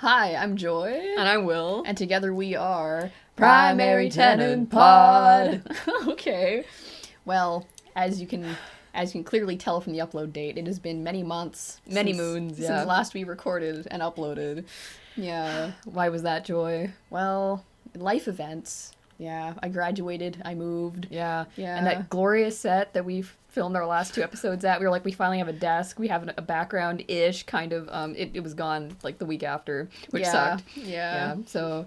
Hi, I'm Joy. And I will. And together we are Primary Tenant Pod. Okay. Well, as you can clearly tell from the upload date, it has been many months. Many since, moons, yeah. Since last we recorded and uploaded. Yeah. Why was that, Joy? Well, life events. Yeah. I graduated. I moved. Yeah. Yeah. And that glorious set that we've filmed our last 2 episodes at, we were like, we finally have a desk. We have a background-ish, kind of. It was gone, like, the week after, which sucked. Yeah. So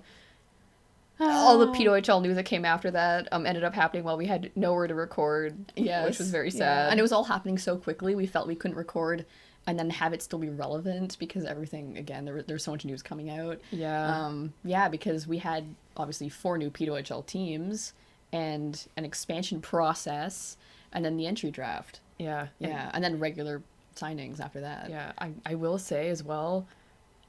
all the PWHL news that came after that ended up happening while we had nowhere to record, which was very sad. And it was all happening so quickly, we felt we couldn't record and then have it still be relevant because everything, again, there's so much news coming out. Yeah. Because we had, obviously, 4 new PWHL teams and an expansion process and then the entry draft. Yeah. And then regular signings after that. Yeah, I will say as well,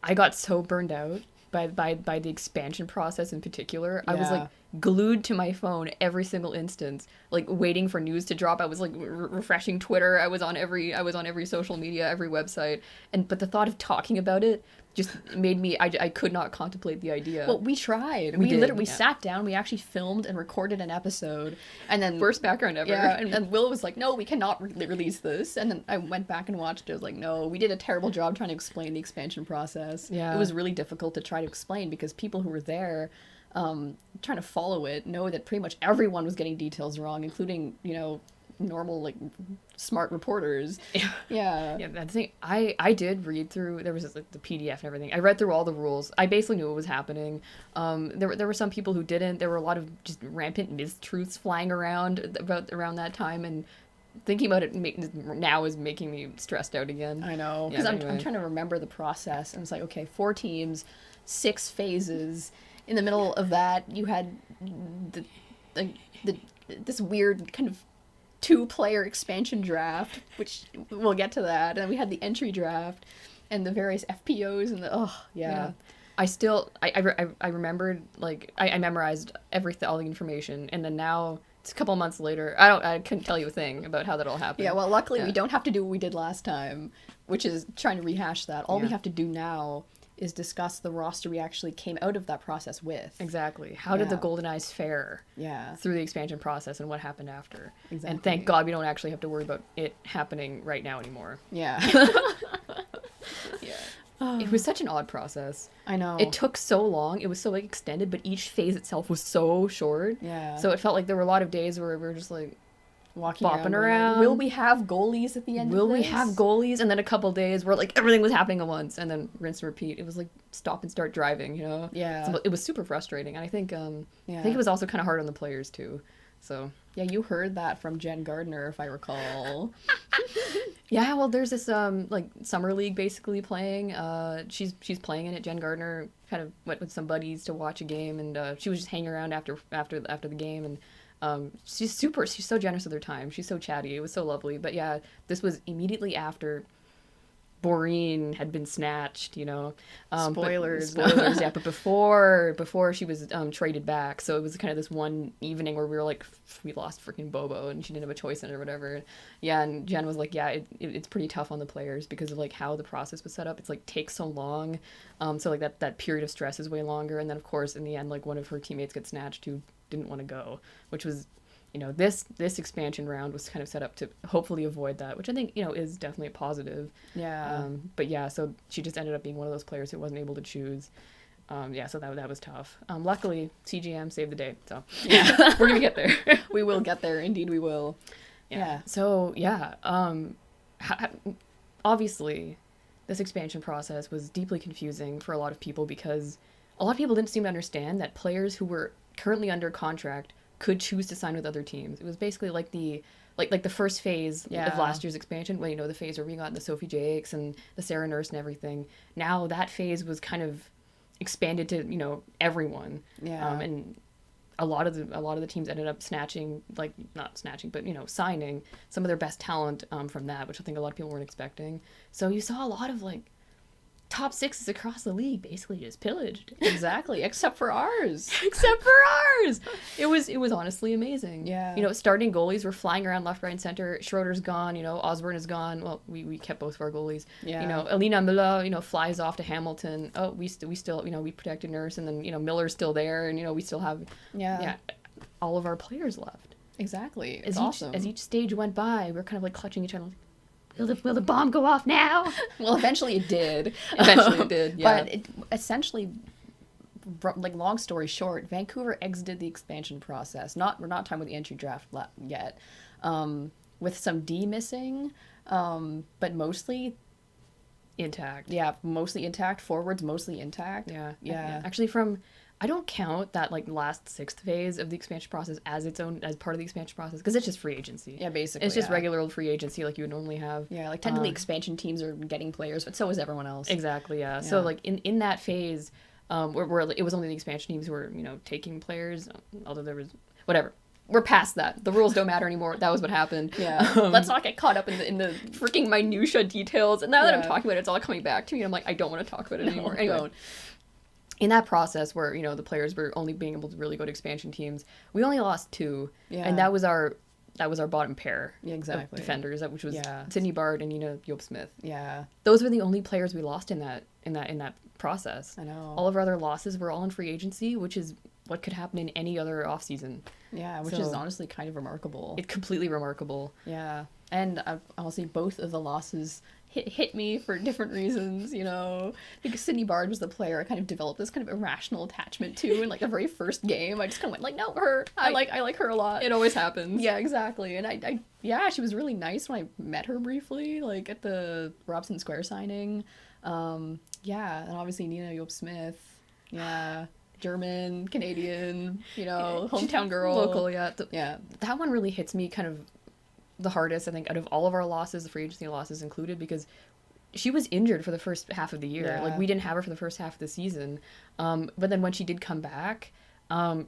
I got so burned out by the expansion process in particular. I was like glued to my phone every single instance, like waiting for news to drop. I was like refreshing Twitter. I was on every social media, every website, but the thought of talking about it just made me I could not contemplate the idea. Well, we tried. We literally sat down, we actually filmed and recorded an episode, and then first background ever. Yeah, and Will was like, "No, we cannot release this." And then I went back and watched it. I was like, "No, we did a terrible job trying to explain the expansion process." Yeah. It was really difficult to try to explain because people who were there trying to follow it know that pretty much everyone was getting details wrong, including, normal, like, smart reporters. Yeah. Yeah, that's the thing. I did read through, there was like the PDF and everything. I read through all the rules. I basically knew what was happening. There were some people who didn't. There were a lot of just rampant mistruths flying around around that time, and thinking about it now is making me stressed out again. I know. Because I'm trying to remember the process, and it's like, okay, 4 teams, 6 phases. In the middle of that, you had this weird kind of 2-player expansion draft, which we'll get to that, and then we had the entry draft and the various FPOs and I remembered, like, I memorized all the information, and then now it's a couple months later. I couldn't tell you a thing about how that all happened. Yeah, well, luckily we don't have to do what we did last time, which is trying to rehash that. All we have to do now is discuss the roster we actually came out of that process with. Exactly. How did the Goldeneyes fare through the expansion process and what happened after? Exactly. And thank God we don't actually have to worry about it happening right now anymore. Yeah. It was such an odd process. I know. It took so long. It was so, like, extended, but each phase itself was so short. Yeah. So it felt like there were a lot of days where we were just, like, bopping around. Will we have goalies at the end of this? Will we have goalies? And then a couple days where, like, everything was happening at once, and then rinse and repeat. It was like stop and start driving, you know? Yeah. So it was super frustrating. And I think it was also kind of hard on the players too. So yeah, you heard that from Jen Gardner, if I recall. Yeah, well, there's this like summer league basically playing. She's playing in it. Jen Gardner kind of went with some buddies to watch a game, and she was just hanging around after the game, and she's so generous with her time. She's so chatty. It was so lovely. But yeah, this was immediately after Maureen had been snatched, you know. Spoilers. Yeah, but before she was traded back. So it was kind of this one evening where we were like, we lost freaking Bobo and she didn't have a choice in it or whatever. Yeah, and Jen was like, yeah, it's pretty tough on the players because of like how the process was set up. It's like takes so long. So like that period of stress is way longer. And then of course in the end, like one of her teammates gets snatched who didn't want to go, which was, you know, this expansion round was kind of set up to hopefully avoid that, which I think, you know, is definitely a positive. Yeah. But yeah, so she just ended up being one of those players who wasn't able to choose. Yeah, so that was tough. Luckily, CGM saved the day. So yeah, we're gonna get there. We will get there. Indeed, we will. Yeah. So yeah, obviously, this expansion process was deeply confusing for a lot of people because a lot of people didn't seem to understand that players who were currently under contract could choose to sign with other teams. It was basically like the first phase of last year's expansion, when, you know, the phase where we got the Sophie Jakes and the Sarah Nurse and everything. Now that phase was kind of expanded to, you know, everyone. Yeah. And a lot of the teams ended up snatching, like, not snatching, but, you know, signing some of their best talent from that, which I think a lot of people weren't expecting. So you saw a lot of like top sixes across the league basically just pillaged. Exactly, except for ours. Except for ours. It was honestly amazing. Yeah. You know, starting goalies were flying around left, right, and center. Schroeder's gone. You know, Osborne is gone. Well, we kept both of our goalies. Yeah. You know, Alina Müller, you know, flies off to Hamilton. Oh, we still, you know, we protected Nurse, and then, you know, Miller's still there, and, you know, we still have all of our players left. Exactly. As It's awesome. each stage went by, we were kind of like clutching each other. Like, will the bomb go off now? Well, eventually it did. Eventually it did, yeah. But it essentially, like, long story short, Vancouver exited the expansion process. We're not talking about the entry draft yet, with some D missing, but mostly Intact. Yeah, mostly intact. Forwards mostly intact. Yeah. Actually, I don't count that like last sixth phase of the expansion process as part of the expansion process, because it's just free agency. Yeah, basically. It's just regular old free agency like you would normally have. Yeah, like technically expansion teams are getting players, but so is everyone else. Exactly, yeah. So like in that phase, where it was only the expansion teams who were, you know, taking players, although there was whatever. We're past that. The rules don't matter anymore. That was what happened. Yeah. Let's not get caught up in the freaking minutia details. And now that I'm talking about it, it's all coming back to me. I'm like, I don't want to talk about it anymore. Anyway. Don't. In that process where, you know, the players were only being able to really go to expansion teams, we only lost 2. Yeah. And that was our bottom pair of defenders, which was Sydney Bard and Nina Yop-Smith. Yeah. Those were the only players we lost in that process. I know. All of our other losses were all in free agency, which is what could happen in any other offseason. Yeah, which is honestly kind of remarkable. It's completely remarkable. Yeah. And honestly, both of the losses hit me for different reasons, you know, because Sydney Bard was the player I kind of developed this kind of irrational attachment to in like the very first game. I just kind of went like, no, her. I like her a lot. It always happens. Yeah, exactly. And I she was really nice when I met her briefly, like at the Robson Square signing. And obviously Nina Yop-Smith. Yeah. German, Canadian, you know, hometown girl. Local, yeah. Yeah. That one really hits me kind of the hardest, I think, out of all of our losses, the free agency losses included, because she was injured for the first half of the year. Yeah. Like, we didn't have her for the first half of the season. But then when she did come back,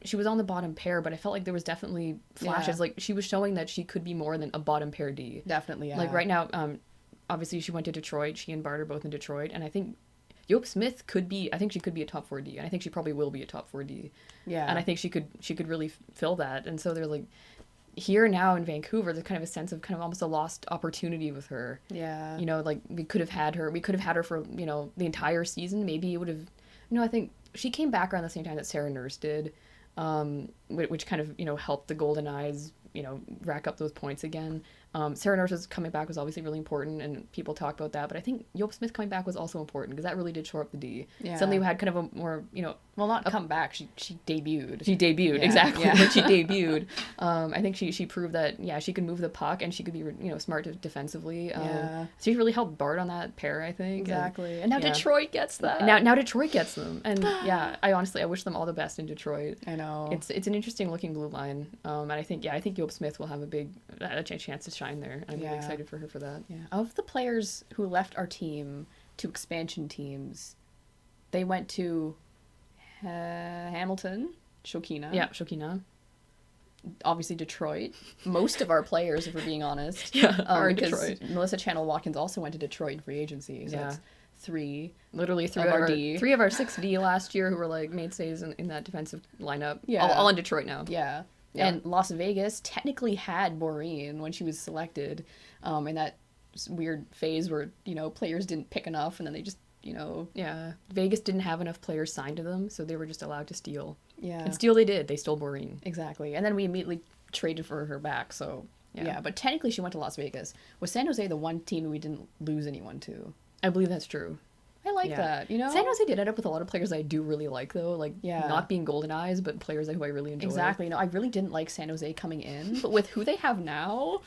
she was on the bottom pair, but I felt like there was definitely flashes. Yeah. Like, she was showing that she could be more than a bottom pair D. Definitely, yeah. Like, right now, obviously she went to Detroit. She and Bart are both in Detroit, and I think Yop-Smith could be a top 4D, and I think she probably will be a top 4D. Yeah. And I think she could really fill that. And so they're like, here now in Vancouver, there's kind of a sense of kind of almost a lost opportunity with her. Yeah. You know, like we could have had her for, you know, the entire season. Maybe it would have, you know, I think she came back around the same time that Sarah Nurse did, which kind of, you know, helped the Goldeneyes, you know, rack up those points again. Sarah Nurse's coming back was obviously really important, and people talk about that, but I think Yop-Smith coming back was also important, because that really did shore up the D. Yeah. Suddenly we had kind of a more, you know... Well, not come back. She debuted. She debuted, Yeah. exactly. Yeah. Like, she debuted. I think she proved that, yeah, she could move the puck, and she could be, you know, smart defensively. Yeah. She really helped Bart on that pair, I think. Exactly. And now Detroit gets that. Now Detroit gets them. And, yeah, I wish them all the best in Detroit. I know. It's an interesting looking blue line. And I think Yop-Smith will have a chance to shine there. I'm really excited for her for that. Yeah. Of the players who left our team to expansion teams, they went to Hamilton, Shokina. Yeah, Shokina. Obviously Detroit. Most of our players, if we're being honest. Are in because Detroit. Melissa Channel-Watkins also went to Detroit in free agency. So that's 3. Literally 3 of our 6 D last year who were like mainstays in that defensive lineup. Yeah. All in Detroit now. Yeah. And Las Vegas technically had Maureen when she was selected, in that weird phase where, you know, players didn't pick enough and then they just, you know... Yeah. Vegas didn't have enough players signed to them, so they were just allowed to steal. Yeah. And steal they did. They stole Maureen. Exactly. And then we immediately traded for her back, so... Yeah. But technically she went to Las Vegas. Was San Jose the one team we didn't lose anyone to? I believe that's true. I like that, you know? San Jose did end up with a lot of players I do really like, though. Like, Yeah. not being Goldeneyes, but players who I really enjoy. Exactly. No, I really didn't like San Jose coming in, but with who they have now,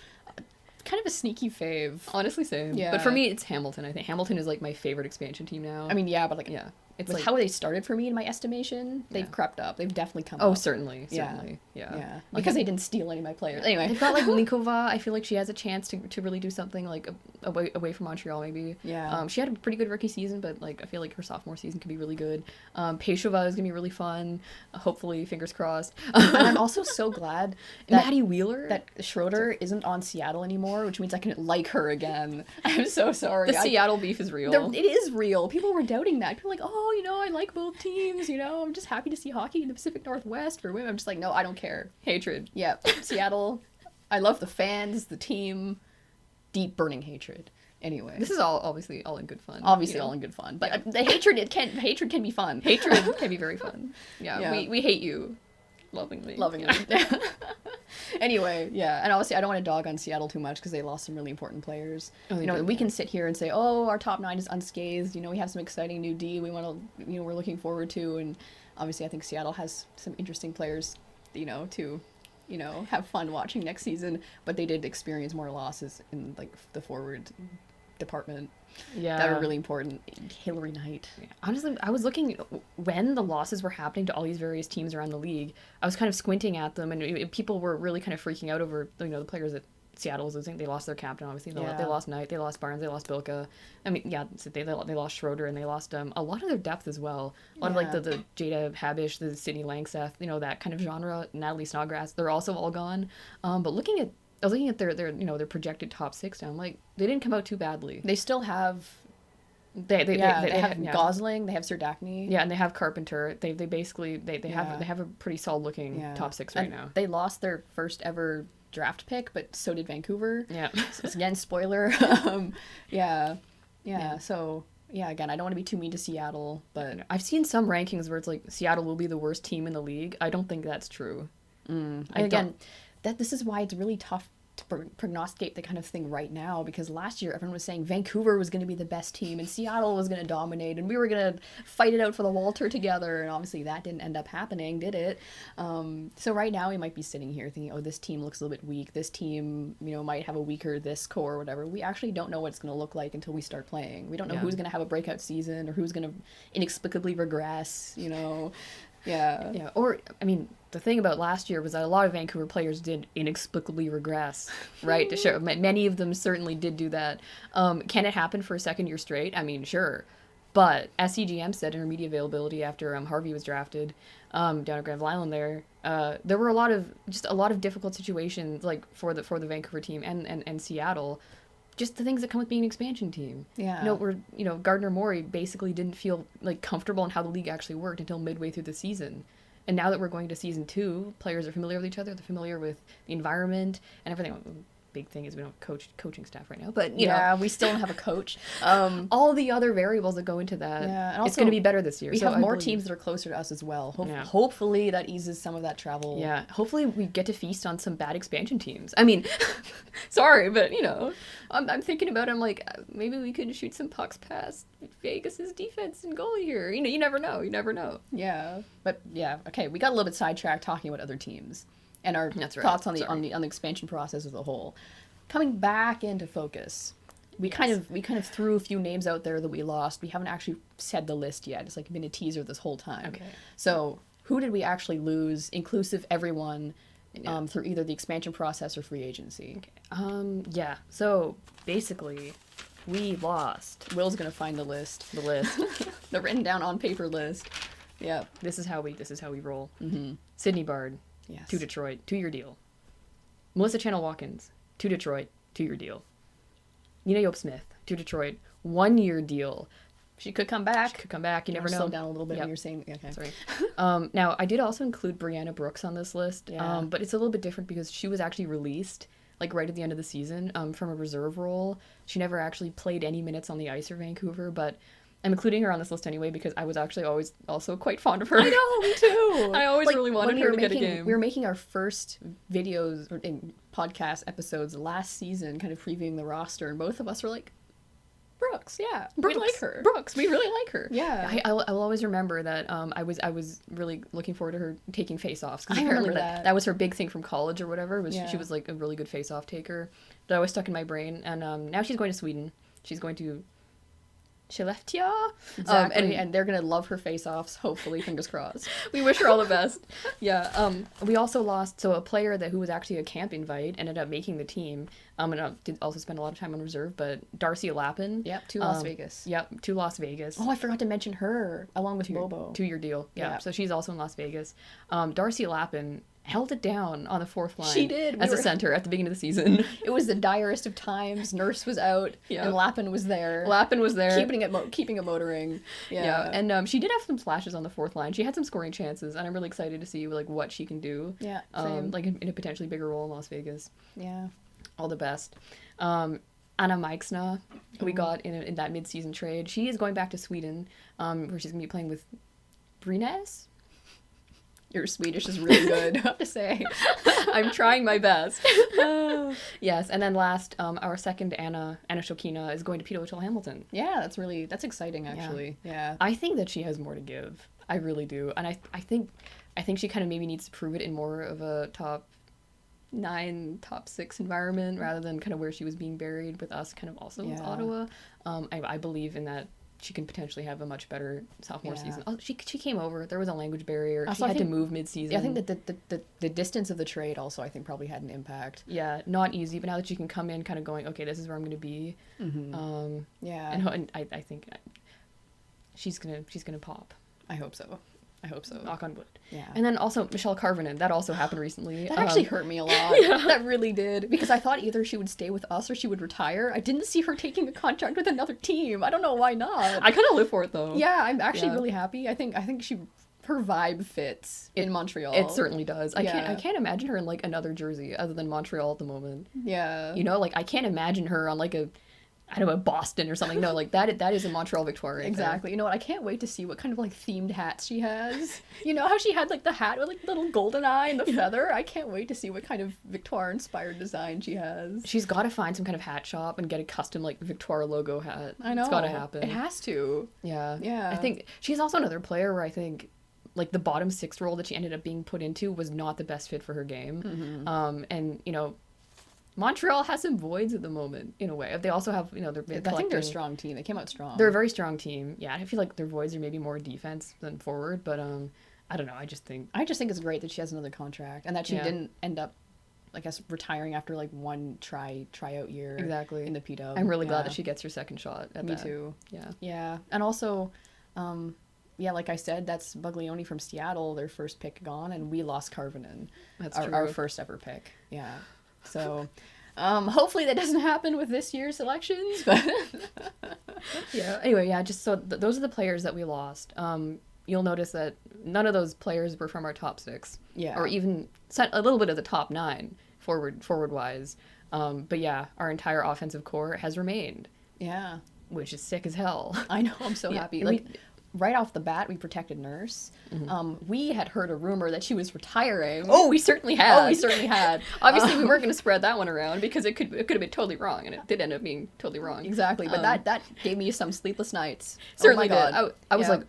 kind of a sneaky fave. Honestly, same. Yeah. But for me, it's Hamilton. I think Hamilton is, like, my favorite expansion team now. I mean, yeah, but, like, Yeah. It's with like, how they started for me in my estimation, they've crept up. They've definitely come oh, up. certainly. Yeah. Yeah. Because they didn't steal any of my players. Anyway. They've got like Likova. I feel like she has a chance to really do something like away from Montreal maybe. Yeah. She had a pretty good rookie season, but like I feel like her sophomore season could be really good. Peshova is gonna be really fun. Hopefully, fingers crossed. And I'm also so glad that Maddie Wheeler, that Schroeder isn't on Seattle anymore, which means I can like her again. I'm so sorry. the Seattle beef is real. It is real. People were doubting that. People were like, oh, I like both teams. I'm just happy to see hockey in the Pacific Northwest for women. I'm just like, no, I don't care. Hatred. Yeah, Seattle. I love the fans, the team. Deep burning hatred. Anyway, This is all obviously all in good fun. obviously all in good fun, but the hatred can be fun. Hatred can be very fun. Yeah. We hate you. Lovingly. Anyway, yeah, and obviously I don't want to dog on Seattle too much because they lost some really important players. Oh, they did, We yeah. can sit here and say, oh, our top 9 is unscathed. We have some exciting new D we want to, we're looking forward to, and obviously I think Seattle has some interesting players, to, have fun watching next season. But they did experience more losses in like the forward department. Yeah. That are really important. Hillary Knight. Honestly, I was looking when the losses were happening to all these various teams around the league. I was kind of squinting at them, and people were really kind of freaking out over the players that Seattle was losing. They lost their captain, obviously. They lost Knight, they lost Barnes, they lost Bilka. I mean, yeah, so they lost Schroeder, and they lost a lot of their depth as well. A lot of like the Jada Habish, the Sydney Langseth, that kind of genre. Natalie Snodgrass, they're also all gone. But I was looking at their projected top 6 now. I'm like, they didn't come out too badly. They still have. They have Gosling. They have Serdachny. Yeah, and they have Carpenter. They basically have a pretty solid looking top 6 right now. They lost their first ever draft pick, but so did Vancouver. Yeah. So again, spoiler. So again, I don't want to be too mean to Seattle, but I've seen some rankings where it's like Seattle will be the worst team in the league. I don't think that's true. This is why it's really tough to prognosticate the kind of thing right now, because last year everyone was saying Vancouver was going to be the best team and Seattle was going to dominate and we were going to fight it out for the Walter together, and obviously that didn't end up happening, did it? So right now we might be sitting here thinking, oh, this team looks a little bit weak, this team might have a weaker this core or whatever. We actually don't know what it's going to look like until we start playing. We don't know who's going to have a breakout season or who's going to inexplicably regress. Yeah. Or, I mean, the thing about last year was that a lot of Vancouver players did inexplicably regress, right? To show many of them certainly did do that. Can it happen for a second year straight? I mean, sure. But as CGM said in her media availability after Harvey was drafted down at Granville Island there were a lot of difficult situations like for the Vancouver team and Seattle. Just the things that come with being an expansion team. Yeah. Gardner Morey basically didn't feel like comfortable in how the league actually worked until midway through the season. And now that we're going to season 2, players are familiar with each other, they're familiar with the environment and everything. Big thing is we don't have coaching staff right now, but we still don't have a coach. All the other variables that go into that, and also, it's going to be better this year. We have more teams that are closer to us as well. Hopefully that eases some of that travel. Yeah, hopefully we get to feast on some bad expansion teams. I mean, sorry, but I'm thinking about it, I'm like, maybe we could shoot some pucks past Vegas's defense and goalie here. You never know. Yeah, but okay, we got a little bit sidetracked talking about other teams and our thoughts on the expansion process as a whole. Coming back into focus, we kind of threw a few names out there that we lost. We haven't actually said the list yet. It's like been a teaser this whole time. Okay. So who did we actually lose, inclusive everyone, through either the expansion process or free agency? Okay. So basically, we lost. Will's gonna find the list. The written down on paper list. Yeah. This is how we roll. Mm-hmm. Sydney Bard. Yes. To Detroit, 2-year deal. Melissa Channel-Watkins, to Detroit, 2-year deal. Nina Yope-Smith, to Detroit, 1-year deal. She could come back. You never know. Slow down a little bit when you're saying. Okay. Sorry. Now, I did also include Brianna Brooks on this list, but it's a little bit different because she was actually released like right at the end of the season from a reserve role. She never actually played any minutes on the ice for Vancouver, but I'm including her on this list anyway because I was actually always also quite fond of her. I know, me too. I always really wanted her to get a game. We were making our first videos or podcast episodes last season, kind of previewing the roster, and both of us were like, Brooks, we like her. Brooks, we really like her. Yeah. I'll always remember that I was really looking forward to her taking face-offs. I remember that was her big thing from college or whatever. She was like a really good face-off taker. That always stuck in my brain. And now she's going to Sweden. She's going to Shaleftya. Exactly. And they're gonna love her face-offs. Hopefully, fingers crossed. We wish her all the best. Yeah. We also lost a player who was actually a camp invite ended up making the team. And did also spend a lot of time on reserve, but Darcy Lappin. Yep, to Las Vegas. Yep, to Las Vegas. Oh, I forgot to mention her along with Bobo. 2-year deal. Yeah. So she's also in Las Vegas. Darcy Lappin held it down on the fourth line. She did. As a center at the beginning of the season. It was the direst of times. Nurse was out, and Lappin was there. Lappin was there. Keeping it motoring. Yeah. And she did have some flashes on the fourth line. She had some scoring chances, and I'm really excited to see what she can do. Yeah, same. In a potentially bigger role in Las Vegas. Yeah. All the best. Anna Meixna, we got in that mid-season trade. She is going back to Sweden, where she's going to be playing with Brynäs. Your Swedish is really good, I have to say. I'm trying my best. Yes, and then last, our second Anna Shokina is going to PWHL Hamilton. Yeah, that's exciting, actually. Yeah. I think that she has more to give. I really do. And I think she kind of maybe needs to prove it in more of a top 9, top 6 environment rather than kind of where she was being buried with us kind of also with Ottawa. I believe in that. She can potentially have a much better sophomore season. Oh, she came over. There was a language barrier. She had to move mid-season. Yeah, I think that the distance of the trade also, I think, probably had an impact. Yeah, not easy. But now that she can come in kind of going, okay, this is where I'm going to be. Mm-hmm. And I think she's gonna pop. I hope so. Knock on wood. Yeah. And then also Michelle Carvinen. That also happened recently. That actually hurt me a lot. Yeah. That really did. Because I thought either she would stay with us or she would retire. I didn't see her taking a contract with another team. I don't know why not. I kind of live for it though. Yeah, I'm actually really happy. I think her vibe fits in Montreal. It certainly does. I can't imagine her in another jersey other than Montreal at the moment. Yeah. I can't imagine her on a Boston or something. No, that is a Montreal Victoire. Exactly. You know what? I can't wait to see what kind of themed hats she has. You know how she had the hat with little Goldeneye and the feather? I can't wait to see what kind of Victoire inspired design she has. She's got to find some kind of hat shop and get a custom Victoire logo hat. I know. It's got to happen. It has to. Yeah. Yeah. I think she's also another player where I think the bottom 6 role that she ended up being put into was not the best fit for her game. Mm-hmm. And Montreal has some voids at the moment, in a way. They also have, they're I think they're a strong team. They came out strong. They're a very strong team. Yeah, I feel like their voids are maybe more defense than forward, but I don't know. I just think it's great that she has another contract and that she didn't end up, I guess, ratiring after one tryout year. Exactly. In the PW. I'm really glad that she gets her second shot at Me that. too. Yeah. Yeah. And also, like I said, that's Buglioni from Seattle, their first pick gone, and we lost Carvinen. That's our first ever pick. Yeah. So, hopefully that doesn't happen with this year's selections, but yeah. Anyway, yeah, just so those are the players that we lost. You'll notice that none of those players were from our top 6. Yeah. Or even a little bit of the top 9 forward wise. But yeah, our entire offensive core has remained. Yeah. Which is sick as hell. I know, I'm so happy. Right off the bat, we protected Nurse. Mm-hmm. We had heard a rumor that she was retiring. Oh, we certainly had. Obviously, we weren't going to spread that one around because it could have been totally wrong, and it did end up being totally wrong. Exactly, but that gave me some sleepless nights. Certainly did. I was like,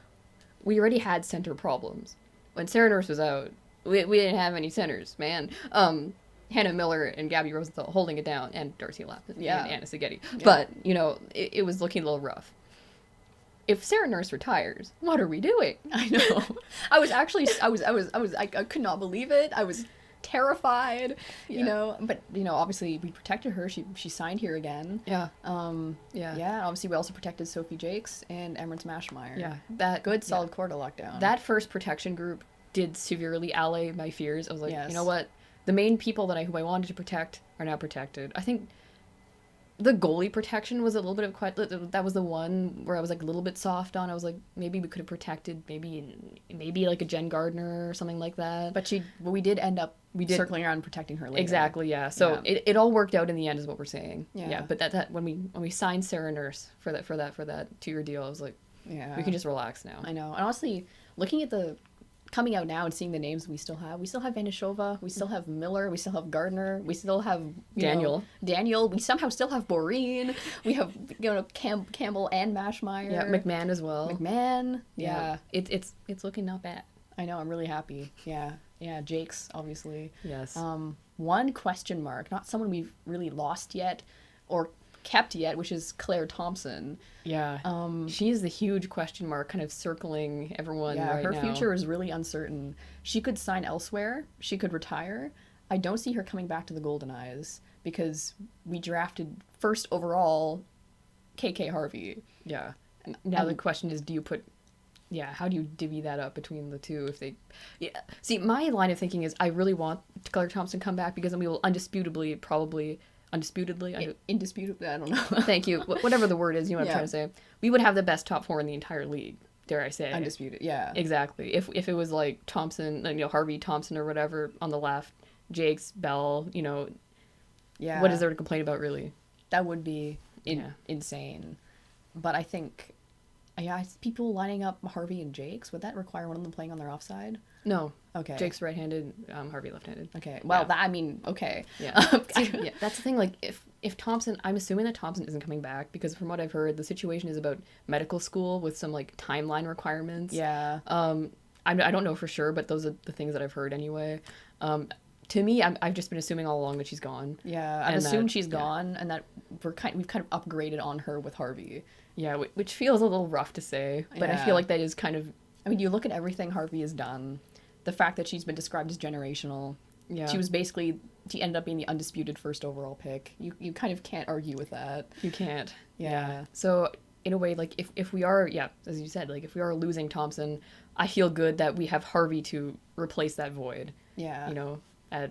we already had center problems. When Sarah Nurse was out, we didn't have any centers, man. Hannah Miller and Gabby Rosenthal holding it down, and Darcy Lappin and Anna Seghetti. Yeah. But, it was looking a little rough. If Sarah Nurse retires, what are we doing? I know. I could not believe it. I was terrified, but obviously we protected her. She signed here again. Yeah. Yeah. Obviously we also protected Sophie Jakes and Emrance Mashmeyer. Yeah. That good solid core to lock down. That first protection group did severely allay my fears. I was like, yes. You know what? The main people who I wanted to protect are now protected. I think the goalie protection was a little bit of that was the one where I was a little bit soft on. I was like, maybe we could have protected maybe a Jen Gardner or something like that. But we did end up circling around protecting her later. Exactly, yeah. So it all worked out in the end is what we're saying. Yeah. But that when we signed Sarah Nurse for that 2-year deal, I was like, we can just relax now. I know. And honestly, looking at the coming out now and seeing the names we still have Vanishova, we still have Miller, we still have Gardner, we still have Daniel, we somehow still have Boreen, we have Campbell and Mashmeyer. Yeah, McMahon as well. Yeah. It's looking not bad. I know, I'm really happy. Yeah, Jakes, obviously. Yes. One question mark, not someone we've really lost yet, or kept yet, which is Claire Thompson. Yeah. She's the huge question mark kind of circling everyone right her now. future is really uncertain. She could sign elsewhere. She could retire. I don't see her coming back to the Goldeneyes because we drafted first overall KK Harvey. Yeah. Now the question is, how do you divvy that up between the two if they... Yeah. See, my line of thinking is I really want Claire Thompson to come back because then we will indisputably, indisputably, I don't know. Thank you. Whatever the word is, you know what I'm trying to say. We would have the best top four in the entire league, dare I say. Undisputed, yeah. Exactly. If it was like Thompson, Harvey, Thompson or whatever on the left, Jakes, Bell, yeah. What is there to complain about, really? That would be insane. But I think, people lining up Harvey and Jakes, would that require one of them playing on their offside? No. Okay. Jake's right-handed, Harvey left-handed. Okay. Well, okay. Yeah. See, that's the thing. Like, if Thompson, I'm assuming that Thompson isn't coming back because from what I've heard, the situation is about medical school with some like timeline requirements. Yeah. I don't know for sure, but those are the things that I've heard anyway. To me, I've just been assuming all along that she's gone. Yeah, I've assumed she's gone, and that we've kind of upgraded on her with Harvey. Yeah, which feels a little rough to say, but I feel like that is kind of... I mean, you look at everything Harvey has done, the fact that she's been described as generational. Yeah. She ended up being the undisputed first overall pick. You kind of can't argue with that. You can't. Yeah. So, in a way, like, if we are, as you said, like, if we are losing Thompson, I feel good that we have Harvey to replace that void. Yeah. At,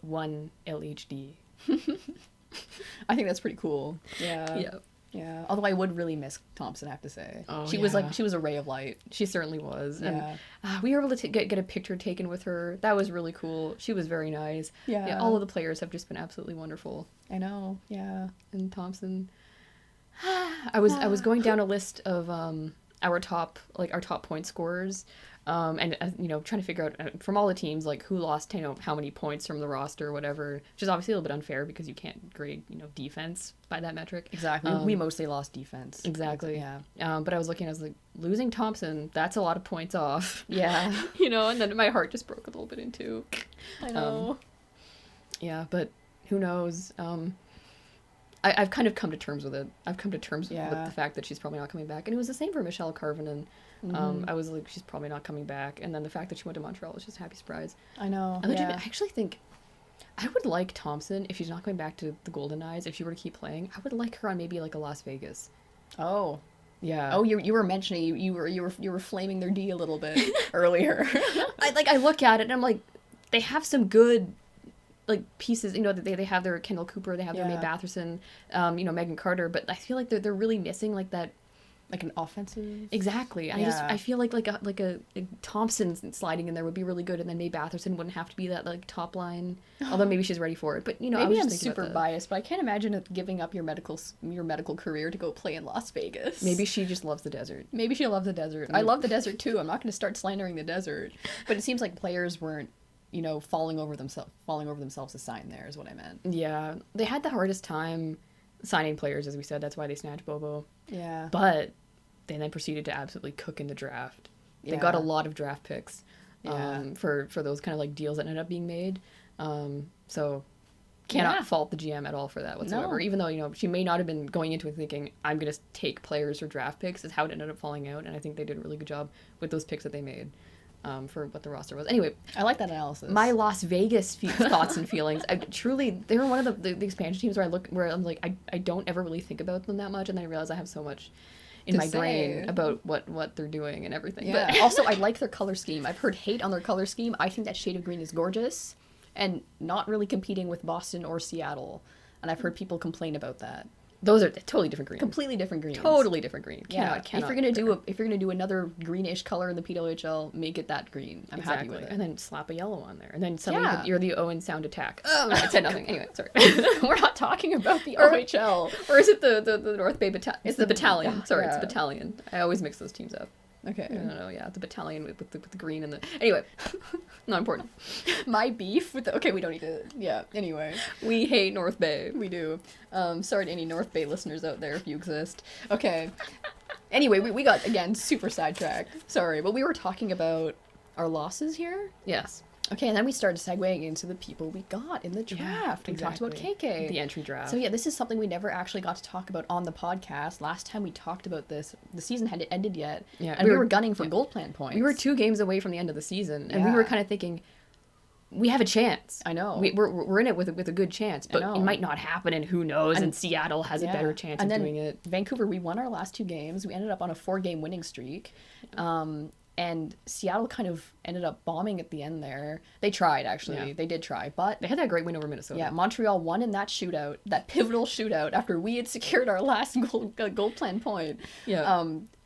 one LHD. I think that's pretty cool. Yeah. Yeah. Yeah. Although I would really miss Thompson, I have to say. Oh, she was a ray of light. She certainly was. Yeah. And we were able to get a picture taken with her. That was really cool. She was very nice. Yeah. All of the players have just been absolutely wonderful. I know. Yeah. And Thompson. I was going down a list of our top point scorers. And trying to figure out from all the teams like who lost how many points from the roster or whatever, which is obviously a little bit unfair because you can't grade defense by that metric. Exactly. We mostly lost defense. Exactly. Yeah. But I was like losing Thompson, that's a lot of points off. Yeah. And then my heart just broke a little bit in two. I know. Yeah, but who knows? I've kind of come to terms with it. I've come to terms with the fact that she's probably not coming back, and it was the same for Michelle Carvinen. I was like, she's probably not coming back. And then the fact that she went to Montreal was just a happy surprise. I know. I actually think I would like Thompson, if she's not going back to the Goldeneyes, if she were to keep playing, I would like her on maybe like a Las Vegas. Oh. Yeah. Oh, you were mentioning you were flaming their D a little bit earlier. I look at it and I'm like, they have some good like pieces, they have their Kendall Cooper, they have their Mae Batherson, Megan Carter, but I feel like they're really missing like that. Like an offensive. Exactly. I feel like a Thompson sliding in there would be really good, and then Mae Batherson wouldn't have to be that like top line. Although maybe she's ready for it. But maybe I'm super biased, but I can't imagine giving up your medical career to go play in Las Vegas. Maybe she just loves the desert. Maybe she loves the desert. I love the desert too. I'm not going to start slandering the desert. But it seems like players weren't falling over themselves to sign there is what I meant. Yeah, they had the hardest time signing players, as we said. That's why they snatched Bobo. Yeah. But they then proceeded to absolutely cook in the draft. They got a lot of draft picks for those kind of like deals that ended up being made. So cannot fault the GM at all for that whatsoever. No. Even though, she may not have been going into it thinking, I'm going to take players or draft picks, is how it ended up falling out. And I think they did a really good job with those picks that they made. For what the roster was. Anyway, I like that analysis. My Las Vegas thoughts and feelings. They were one of the expansion teams where I'm like, I don't ever really think about them that much, and then I realize I have so much in my brain about what they're doing and everything. Yeah. But also, I like their color scheme. I've heard hate on their color scheme. I think that shade of green is gorgeous, and not really competing with Boston or Seattle. And I've heard people complain about that. Those are totally different greens. Completely different greens. Totally different green. Cannot if you're gonna do another greenish color in the PWHL, make it that green. I'm happy with it. And then slap a yellow on there, and then suddenly you're the Owen Sound Attack. Oh, I said nothing. Anyway, sorry. We're not talking about the OHL, or is it the North Bay Battalion? It's the Battalion. Sorry, it's Battalion. I always mix those teams up. Okay. No, the Battalion with the green and the... Anyway, not important. My beef with okay, we don't need to... Yeah, anyway. We hate North Bay. We do. Sorry to any North Bay listeners out there if you exist. Okay. Anyway, we got, again, super sidetracked. Sorry, but we were talking about our losses here? Yes. Okay, and then we started segueing into the people we got in the draft. Yeah, We talked about exactly. KK. The entry draft. So yeah, this is something we never actually got to talk about on the podcast. Last time we talked about this, the season hadn't ended yet, Yeah, and we were gunning for gold plan points. We were 2 games away from the end of the season, and we Yeah. were kind of thinking, we have a chance. I know. We're in it with a good chance, but it might not happen, and who knows? And Seattle has a better chance of doing it. Vancouver, we won our last 2 games. We ended up on a 4-game winning streak. And Seattle kind of ended up bombing at the end there. They tried, actually. Yeah. They did try, but... They had that great win over Minnesota. Yeah, Montreal won in that shootout, that pivotal shootout, after we had secured our last gold plan point. Yeah.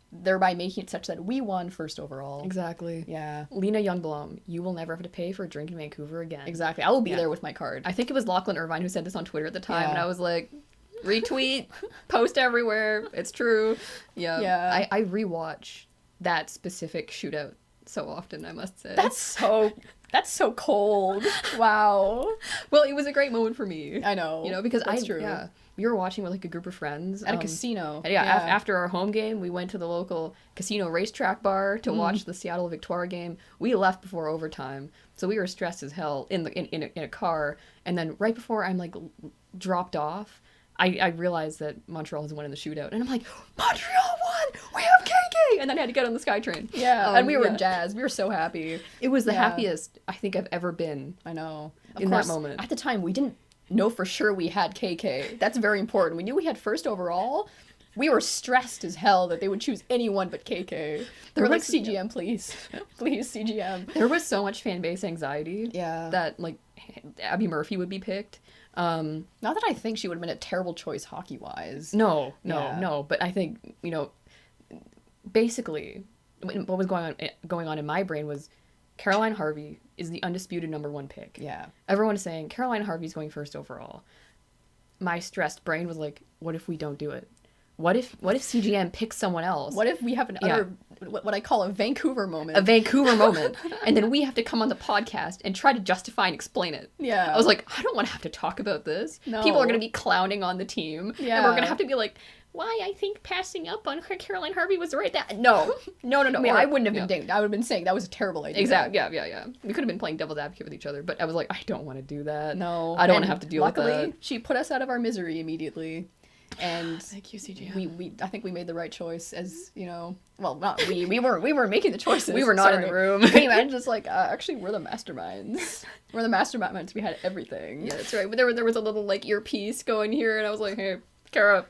Thereby making it such that we won first overall. Exactly. Yeah. Lena Youngblom, you will never have to pay for a drink in Vancouver again. Exactly. I will be there with my card. I think it was Lachlan Irvine who said this on Twitter at the time, Yeah. and I was like, retweet, post everywhere. It's true. Yeah. Yeah. I rewatch that specific shootout so often, I must say. That's so cold. Wow. Well, it was a great moment for me. I know. You know, because That's true. Yeah, we were watching with like a group of friends At a casino. and after our home game, we went to the local casino racetrack bar to watch the Seattle Victoria game. We left before overtime, so we were stressed as hell in a car. And then right before I'm like dropped off, I realized that Montreal has won in the shootout, and I'm like, Montreal won! We have KK! And then I had to get on the SkyTrain. Yeah, and we were jazzed. We were so happy. It was the happiest I think I've ever been. I know. In that moment. At the time, we didn't know for sure we had KK. That's very important. We knew we had first overall. We were stressed as hell that they would choose anyone but KK. They were like, CGM, please. Please, CGM. There was so much fan base anxiety. Yeah. That, like, Abby Murphy would be picked. Not that I think she would have been a terrible choice hockey-wise. No. But I think, basically, what was going on in my brain was Caroline Harvey is the undisputed #1 pick. Yeah. Everyone is saying Caroline Harvey's going first overall. My stressed brain was like, what if we don't do it? What if CGM picks someone else? What if we have what I call a Vancouver moment? A Vancouver moment. And then we have to come on the podcast and try to justify and explain it. Yeah. I was like, I don't want to have to talk about this. No. People are going to be clowning on the team. Yeah. And we're going to have to be like, why I think passing up on Caroline Harvey was right. No. I mean, I wouldn't have been dinged. I would have been saying that was a terrible idea. Exactly. Yeah. We could have been playing devil's advocate with each other, but I was like, I don't want to do that. No. I don't want to have to deal with that. Luckily, she put us out of our misery immediately. And thank you, CGM. We I think we made the right choice, as well, not we weren't making the choices. We were not in the room. Can you imagine? Just like actually, we're the masterminds. We're the masterminds. We had everything. Yeah, that's right. But there was a little like earpiece going here, and I was like, hey, Kara,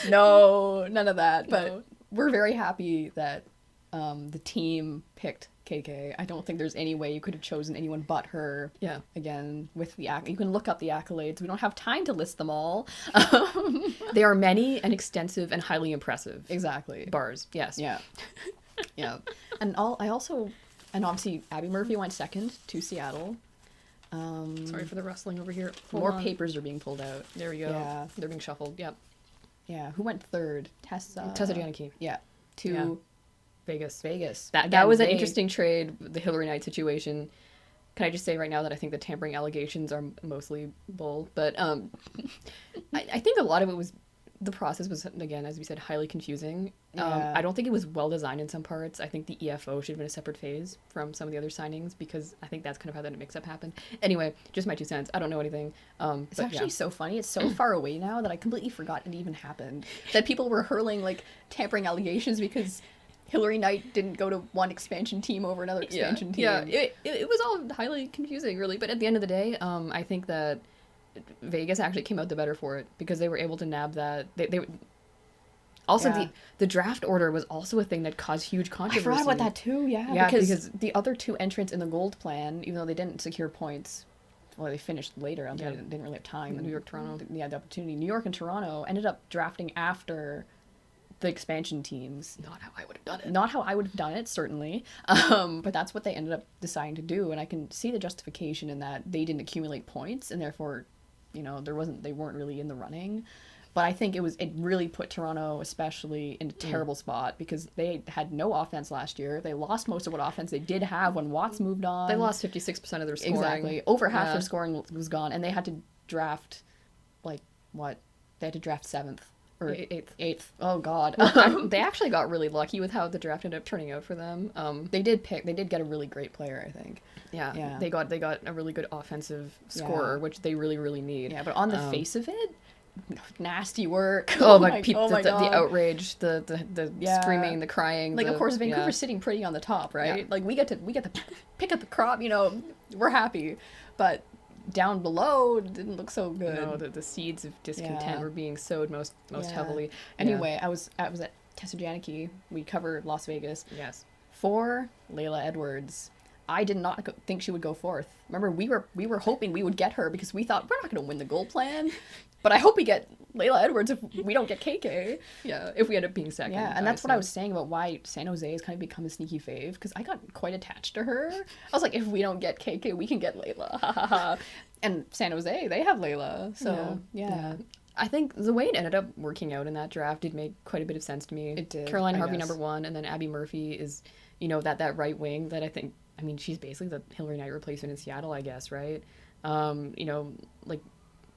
no, none of that. But No. we're very happy that the team picked KK. I don't think there's any way you could have chosen anyone but her. Yeah. Again, with the you can look up the accolades. We don't have time to list them all. They are many and extensive and highly impressive. Exactly. Bars. Yes. Yeah. Yeah. And obviously Abby Murphy went second to Seattle. Sorry for the rustling over here. More papers are being pulled out. There we go. Yeah. They're being shuffled. Yep. Yeah. Who went third? Tessa Janicki. Yeah. To Vegas. That was an interesting trade, the Hillary Knight situation. Can I just say right now that I think the tampering allegations are mostly bull, but I think a lot of it was, the process was, again, as we said, highly confusing. Yeah. I don't think it was well designed in some parts. I think the EFO should have been a separate phase from some of the other signings, because I think that's kind of how that mix-up happened. Anyway, just my 2 cents. I don't know anything. It's actually so funny. It's so far away now that I completely forgot it even happened. That people were hurling like tampering allegations because Hillary Knight didn't go to one expansion team over another expansion team. Yeah, it was all highly confusing, really. But at the end of the day, I think that Vegas actually came out the better for it, because they were able to nab that. They also, the draft order was also a thing that caused huge controversy. I forgot about that too, Yeah, because the other 2 entrants in the gold plan, even though they didn't secure points, well, they finished later. They didn't really have time. New York, Toronto. The opportunity. New York and Toronto ended up drafting after the expansion teams. Not how I would have done it. Not how I would have done it, certainly. But that's what they ended up deciding to do, and I can see the justification in that they didn't accumulate points, and therefore, they weren't really in the running. But I think it really put Toronto especially in a terrible spot, because they had no offense last year. They lost most of what offense they did have when Watts moved on. They lost 56% of their scoring. Exactly. Over half their scoring was gone, and they had to draft, 7th Or Eighth. eighth. Oh God. They actually got really lucky with how the draft ended up turning out for them. They did get a really great player, I think. Yeah. They got a really good offensive scorer, which they really, really need. Yeah, but on the face of it, nasty work. Oh my God. The outrage, the screaming, the crying. Like, of course, Vancouver's sitting pretty on the top, right? Yeah. Like, we get to pick up the crop, you know, we're happy. But down below, it didn't look so good. No, the seeds of discontent were being sowed most heavily. Anyway, I was at Tessa Janicki. We covered Las Vegas. Yes. For Layla Edwards. I did not think she would go fourth. Remember, we were hoping we would get her because we thought we're not going to win the gold plan, but I hope we get Layla Edwards if we don't get KK. Yeah, if we end up being second. Yeah, and that's what I was saying about why San Jose has kind of become a sneaky fave, because I got quite attached to her. I was like, if we don't get KK, we can get Layla. And San Jose, they have Layla. So, yeah. I think the way it ended up working out in that draft did make quite a bit of sense to me. It did. Caroline Harvey, number 1, and then Abby Murphy is, you know, that right wing that I think, I mean, she's basically the Hillary Knight replacement in Seattle, I guess, right? You know, like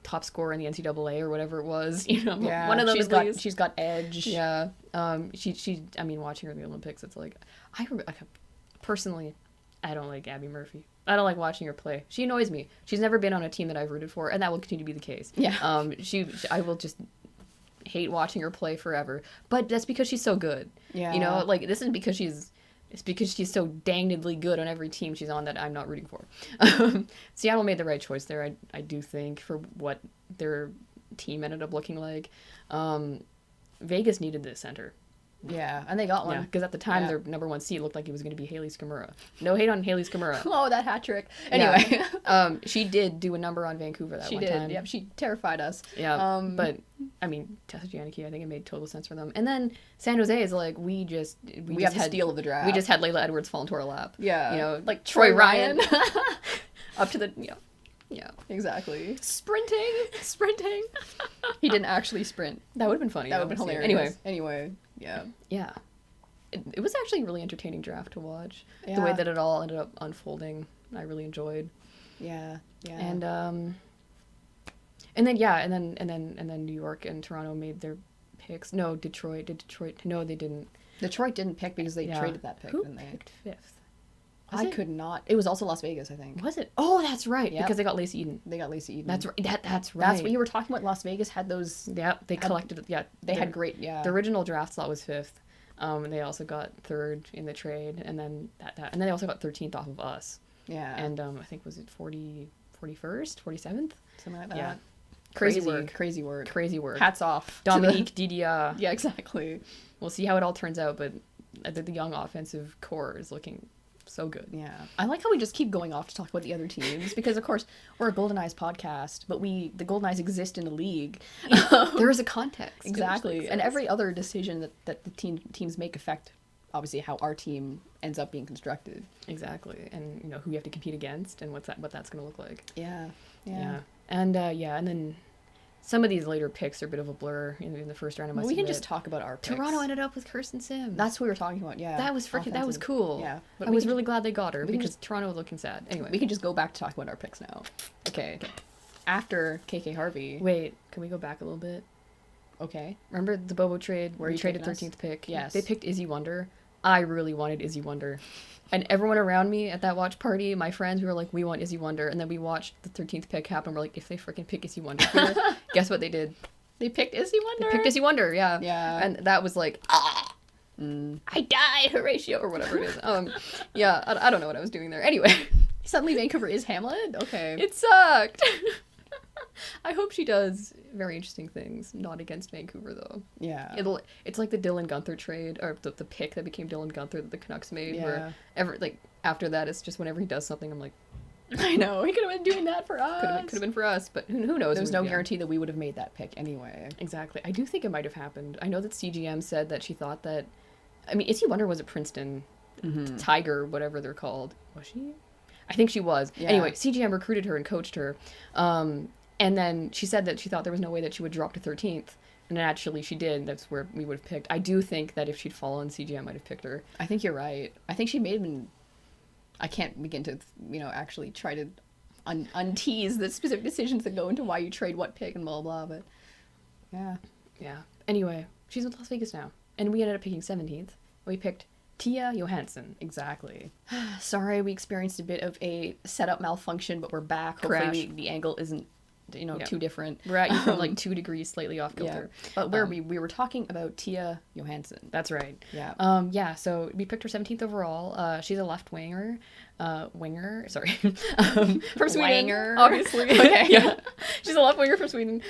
top scorer in the NCAA or whatever it was. You know, one of them. She's got edge. Yeah. She. I mean, watching her in the Olympics, it's like personally, I don't like Abby Murphy. I don't like watching her play. She annoys me. She's never been on a team that I've rooted for, and that will continue to be the case. Yeah. I will just hate watching her play forever. But that's because she's so good. Yeah. You know, like this isn't because it's because she's so dangedly good on every team she's on that I'm not rooting for. Seattle made the right choice there, I do think, for what their team ended up looking like. Vegas needed this center. Yeah, and they got one. Yeah, because at the time, their number 1 seed looked like it was going to be Haley Skamura. No hate on Haley Skamura. Oh, that hat trick. Anyway. Yeah. She did do a number on Vancouver that one time. She did, yep. She terrified us. Yeah, but, I mean, Tessa Janicki, I think it made total sense for them. And then San Jose is like, we have the steal of the draft. We just had Layla Edwards fall into our lap. Yeah. You know, like Troy Ryan. Up to the, yeah, exactly. Sprinting. He didn't actually sprint. That would have been funny. That would have been hilarious. Anyway. Yeah. Yeah. It was actually a really entertaining draft to watch. Yeah. The way that it all ended up unfolding, I really enjoyed. Yeah. And then New York and Toronto made their picks. No, Detroit. No, they didn't. Detroit didn't pick because they traded that pick. Who didn't they? picked 5th? I could not. It was also Las Vegas, I think. Was it? Oh, that's right. Yep. Because they got Lacey Eden. They got Lacey Eden. That's right. That's right. That's what you were talking about. Las Vegas had those. Yeah, they collected. Yeah, they had great. Yeah. The original draft slot was 5th. And they also got 3rd in the trade, and then and then they also got 13th off of us. Yeah. And I think was it 41st, 47th, something like that. Yeah. Crazy work. Hats off. Dominique Didia. Yeah, exactly. We'll see how it all turns out, but the young offensive core is looking so good. Yeah. I like how we just keep going off to talk about the other teams because, of course, we're a Goldeneyes podcast, but the Goldeneyes exist in a league. There is a context. Exactly. And every other decision that the teams make affect, obviously, how our team ends up being constructed. Exactly. And, you know, who you have to compete against and what that's going to look like. Yeah. And, and then some of these later picks are a bit of a blur in the first round. We can just talk about our picks. Toronto ended up with Kirsten Sims. That's what we were talking about, yeah. That was cool. Yeah. But I was really glad they got her because Toronto was looking sad. Anyway. We can just go back to talk about our picks now. Okay. After KK Harvey. Wait, can we go back a little bit? Okay. Remember the Bobo trade where he traded 13th pick? Yes. They picked Izzy Wonder. I really wanted Izzy Wonder. And everyone around me at that watch party, my friends, we were like, we want Izzy Wonder. And then we watched the 13th pick happen. We're like, if they freaking pick Izzy Wonder here, guess what they did? They picked Izzy Wonder? They picked Izzy Wonder, yeah. Yeah. And that was like, I die, Horatio, or whatever it is. Yeah, I don't know what I was doing there. Anyway. Suddenly Vancouver is Hamlet? Okay. It sucked. I hope she does very interesting things, not against Vancouver, though. Yeah. It's like the Dylan Gunther trade, or the pick that became Dylan Gunther that the Canucks made, where after that, it's just whenever he does something, I'm like, I know, he could have been doing that for us. Could have been for us, but who knows? There's no guarantee that we would have made that pick anyway. Exactly. I do think it might have happened. I know that CGM said that she thought that, I mean, Izzy Wonder was at Princeton, Tiger, whatever they're called. Was she? I think she was. Yeah. Anyway, CGM recruited her and coached her. And then she said that she thought there was no way that she would drop to 13th. And actually she did. That's where we would have picked. I do think that if she'd fallen, CGM might have picked her. I think you're right. I think she may have been... I can't begin to, actually try to untease the specific decisions that go into why you trade what pick and blah, blah, but... Yeah. Yeah. Anyway, she's in Las Vegas now. And we ended up picking 17th. We picked Tia Johansson. Exactly. Sorry, we experienced a bit of a setup malfunction, but we're back. Crash. Hopefully the angle isn't, too different. We're at you from like 2 degrees slightly off kilter. Yeah. But where we were talking about Tia Johansson. That's right. Yeah. So we picked her 17th overall. She's a left winger. From Sweden, Wanger. obviously. Okay. Yeah. She's a left winger from Sweden.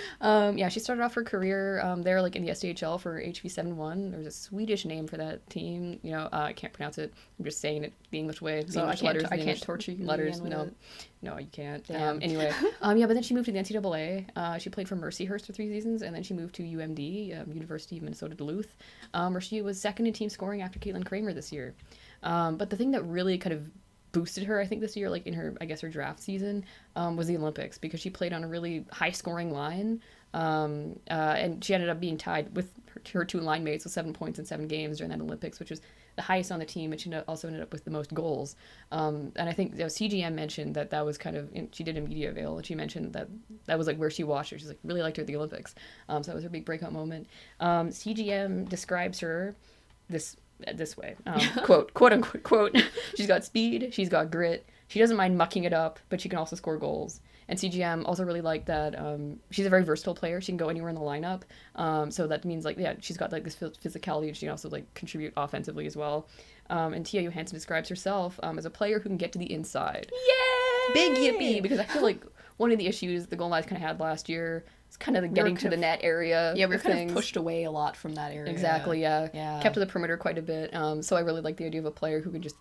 She started off her career there like in the SDHL for HV71. There's a Swedish name for that team. I can't pronounce it. I'm just saying it the English way. The So English I can't torture you. letters. again with No, you can't. Damn. Anyway, but then she moved to the NCAA. She played for Mercyhurst for 3 seasons, and then she moved to UMD, University of Minnesota Duluth, where she was second in team scoring after Caitlin Kramer this year. But the thing that really kind of boosted her, I think, this year, like in her draft season, was the Olympics, because she played on a really high-scoring line, and she ended up being tied with her 2 line mates with 7 points in 7 games during that Olympics, which was the highest on the team, and she also ended up with the most goals. And I think CGM mentioned that was kind of, she did a media avail, and she mentioned that was like where she watched her. She's like, really liked her at the Olympics. So that was her big breakout moment. CGM describes her this way, quote unquote, quote, she's got speed, she's got grit, she doesn't mind mucking it up, but she can also score goals. And CGM also really liked that she's a very versatile player. She can go anywhere in the lineup. So that means she's got like this physicality, and she can also like contribute offensively as well. And Tia Johansson describes herself as a player who can get to the inside. Yay! Big yippee! Because I feel like one of the issues the Goldeneyes kind of had last year is kind of the getting to the net area. Yeah, we were kind of pushed away a lot from that area. Exactly, yeah. Kept to the perimeter quite a bit. So I really like the idea of a player who can just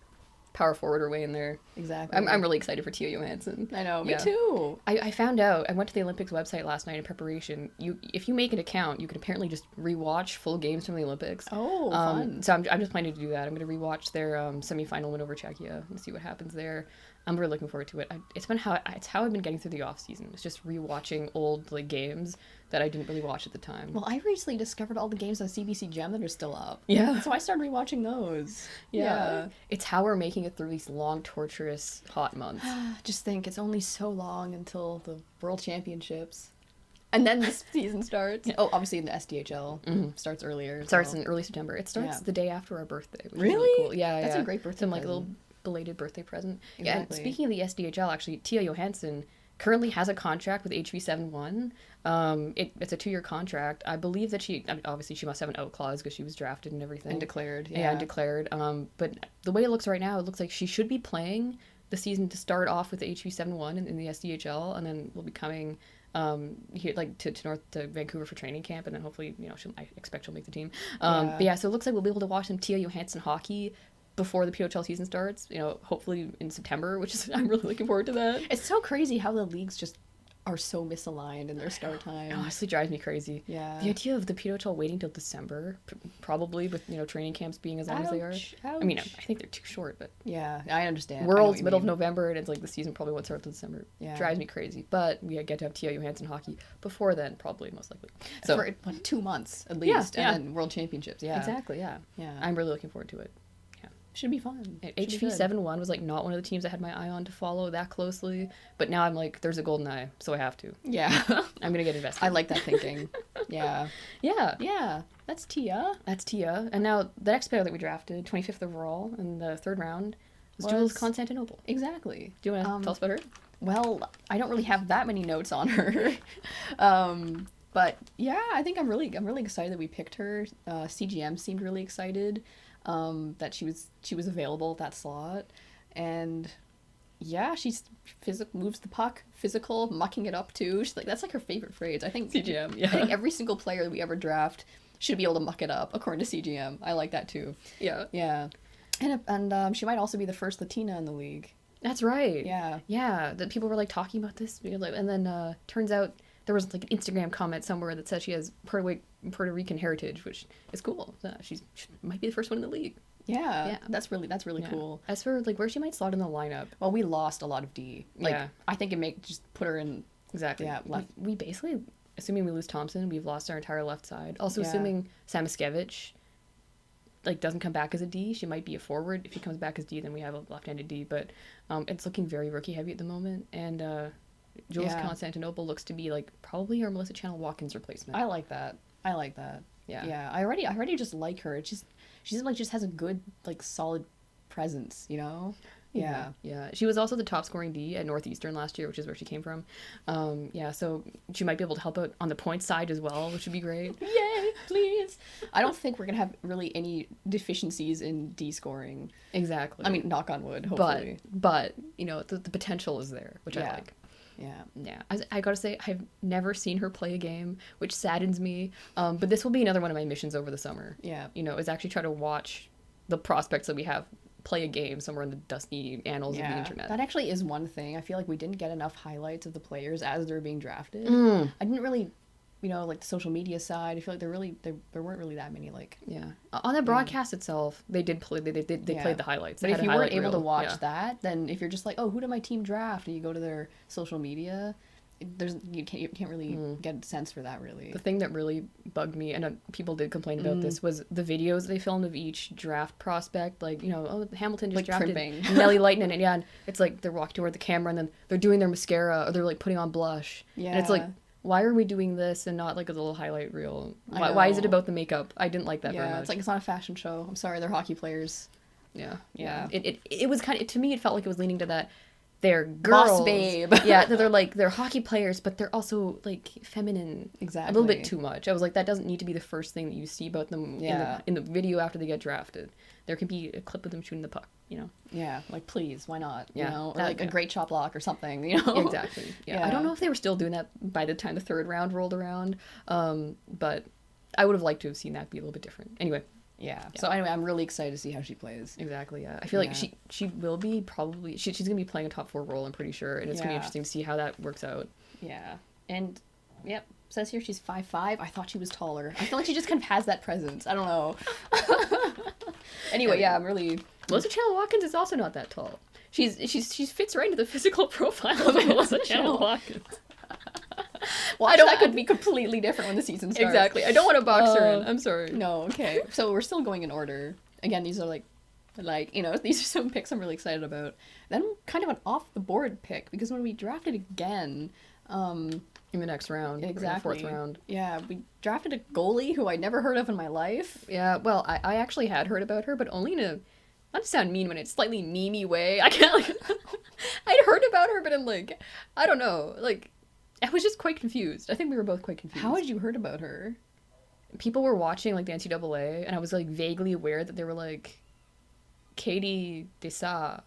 power forward her way in there. Exactly. I'm really excited for Tia Johansson. I know, me too. I found out, I went to the Olympics website last night in preparation. If you make an account, you can apparently just rewatch full games from the Olympics. Oh, fun. So I'm just planning to do that. I'm going to rewatch their semifinal win over Czechia and see what happens there. I'm really looking forward to it. It's how I've been getting through the off season. It's just rewatching old games that I didn't really watch at the time. Well, I recently discovered all the games on CBC Gem that are still up. Yeah. So I started rewatching those. Yeah. It's how we're making it through these long, torturous, hot months. Just think, it's only so long until the World Championships. And then the season starts. Oh, obviously the SDHL starts earlier. It starts in early September. It starts the day after our birthday. Which Really? Is really cool. Yeah, That's a great birthday present. Little belated birthday present. Exactly. Yeah, and speaking of the SDHL, actually, Tia Johansson currently has a contract with HV71. It's a 2-year contract. I believe that obviously she must have an out clause because she was drafted and everything. And declared. Yeah, declared. But the way it looks right now, it looks like she should be playing the season to start off with the HV71 in the SDHL, and then will be coming here to Vancouver for training camp, and then hopefully I expect she'll make the team. But yeah, so it looks like we'll be able to watch some Tia Johansson hockey before the PWHL season starts, hopefully in September, which is, I'm really looking forward to that. It's so crazy how the leagues just are so misaligned in their start time. It honestly drives me crazy. Yeah. The idea of the PWHL waiting till December, probably with, training camps being as long as they are. Ouch. I mean, I think they're too short, but... Yeah, I understand. World's middle of November, and it's like the season probably won't start until December. Yeah. Drives me crazy. But we get to have Tia Johansson hockey before then, probably, most likely. So for 2 months, at least, and then World Championships, yeah. Exactly, yeah. Yeah. I'm really looking forward to it. Should be fun. HV71 was not one of the teams I had my eye on to follow that closely, but now I'm like, there's a Goldeneye, so I have to. Yeah. I'm gonna get invested. I like that thinking. Yeah. Yeah. That's Tia. And now the next player that we drafted, 25th overall in the 3rd round, was Jules Constantinople. Exactly. Do you want to tell us about her? Well, I don't really have that many notes on her. But yeah, I think I'm really excited that we picked her. CGM seemed really excited that she was available at that slot, and yeah, she's moves the puck, physical, mucking it up too. She's that's her favorite phrase. I think CGM. Yeah. I think every single player that we ever draft should be able to muck it up, according to CGM. I like that too. Yeah. Yeah. And she might also be the first Latina in the league. That's right. Yeah. Yeah. That people were talking about this, and then turns out there was an Instagram comment somewhere that says she has Puerto Rican heritage, which is cool. She might be the first one in the league. Yeah. That's really cool. As for where she might slot in the lineup, well, we lost a lot of D. I think it just put her in exactly. Yeah, left. We basically, assuming we lose Thompson, we've lost our entire left side. Also, assuming Samiskevich doesn't come back as a D, she might be a forward. If she comes back as D, then we have a left-handed D. But it's looking very rookie heavy at the moment, and Jules Constantinople looks to be probably our Melissa Channel Watkins replacement. I like that. Yeah. Yeah. I already just like her. It's just she's like just has a good like solid presence, you know? Yeah. Yeah. She was also the top scoring D at Northeastern last year, which is where she came from. Yeah, so she might be able to help out on the point side as well, which would be great. Yay, please. I don't think we're gonna have really any deficiencies in D scoring. Exactly. I mean, knock on wood, hopefully. But you know, the potential is there, which I Yeah. like. Yeah. Yeah, I gotta say, I've never seen her play a game, which saddens me. But this will be another one of my missions over the summer. Yeah. You know, is actually try to watch the prospects that we have play a game somewhere in the dusty annals of the internet. That actually is one thing. I feel like we didn't get enough highlights of the players as they were being drafted. I didn't really, you know, like the social media side. I feel like there weren't really that many like. Yeah, on the broadcast itself, they did play. They played the highlights. But They if had a you weren't highlight able to reel. watch Yeah. that, then if you're just like, oh, who did my team draft, and you go to their social media, you can't really get a sense for that really. The thing that really bugged me, and people did complain about this, was the videos they filmed of each draft prospect. Like, you know, oh, Hamilton just Like drafted crimping. Nelly Lightning, and yeah, and it's like they're walking toward the camera, and then they're doing their mascara, or they're like putting on blush. And it's like, Yeah. why are we doing this and not like a little highlight reel? I Why is it know. about the makeup? I didn't like that very Yeah, much. it's like it's not a fashion show. I'm sorry, they're hockey players. Yeah. Yeah. It was kind of, to me, it felt like it was leaning to that. They're girls. Boss babe. Yeah, they're hockey players, but they're also like feminine. Exactly. A little bit too much. I was like, that doesn't need to be the first thing that you see about them Yeah. in the video after they get drafted. There can be a clip of them shooting the puck, you know? Yeah, like please, why not? Yeah, You know, or that- like a yeah. great shot block or something. You know. Exactly. Yeah. I don't Yeah. know if they were still doing that by the time the third round rolled around, but I would have liked to have seen that be a little bit different. Anyway. Yeah. So anyway, I'm really excited to see how she plays. Exactly. Yeah, I feel like she will be probably she's gonna be playing a top 4 role. I'm pretty sure, and it's gonna be Yeah. interesting to see how that works out. Yeah. And yep, says here she's 5'5". I thought she was taller. I feel like she just kind of has that presence. I don't know. Anyway, yeah, I'm really Melissa Chandler Watkins is also not that tall. She fits right into the physical profile of Melissa Chandler Watkins. Well, that could be completely different when the season starts. Exactly. I don't want to box her in. I'm sorry. No, okay. So we're still going in order. Again, these are like, you know, these are some picks I'm really excited about. Then kind of an off the board pick because when we drafted again, In the next round. exactly, Or the 4th round. Yeah, we drafted a goalie who I'd never heard of in my life. Yeah. Well, I actually had heard about her, but only in a not to sound mean, but in a slightly memey way. I can't like. I'd heard about her, but in like, I don't know, like. I was just quite confused. I think we were both quite confused. How had you heard about her? People were watching like the NCAA, and I was like vaguely aware that they were like Katie Desa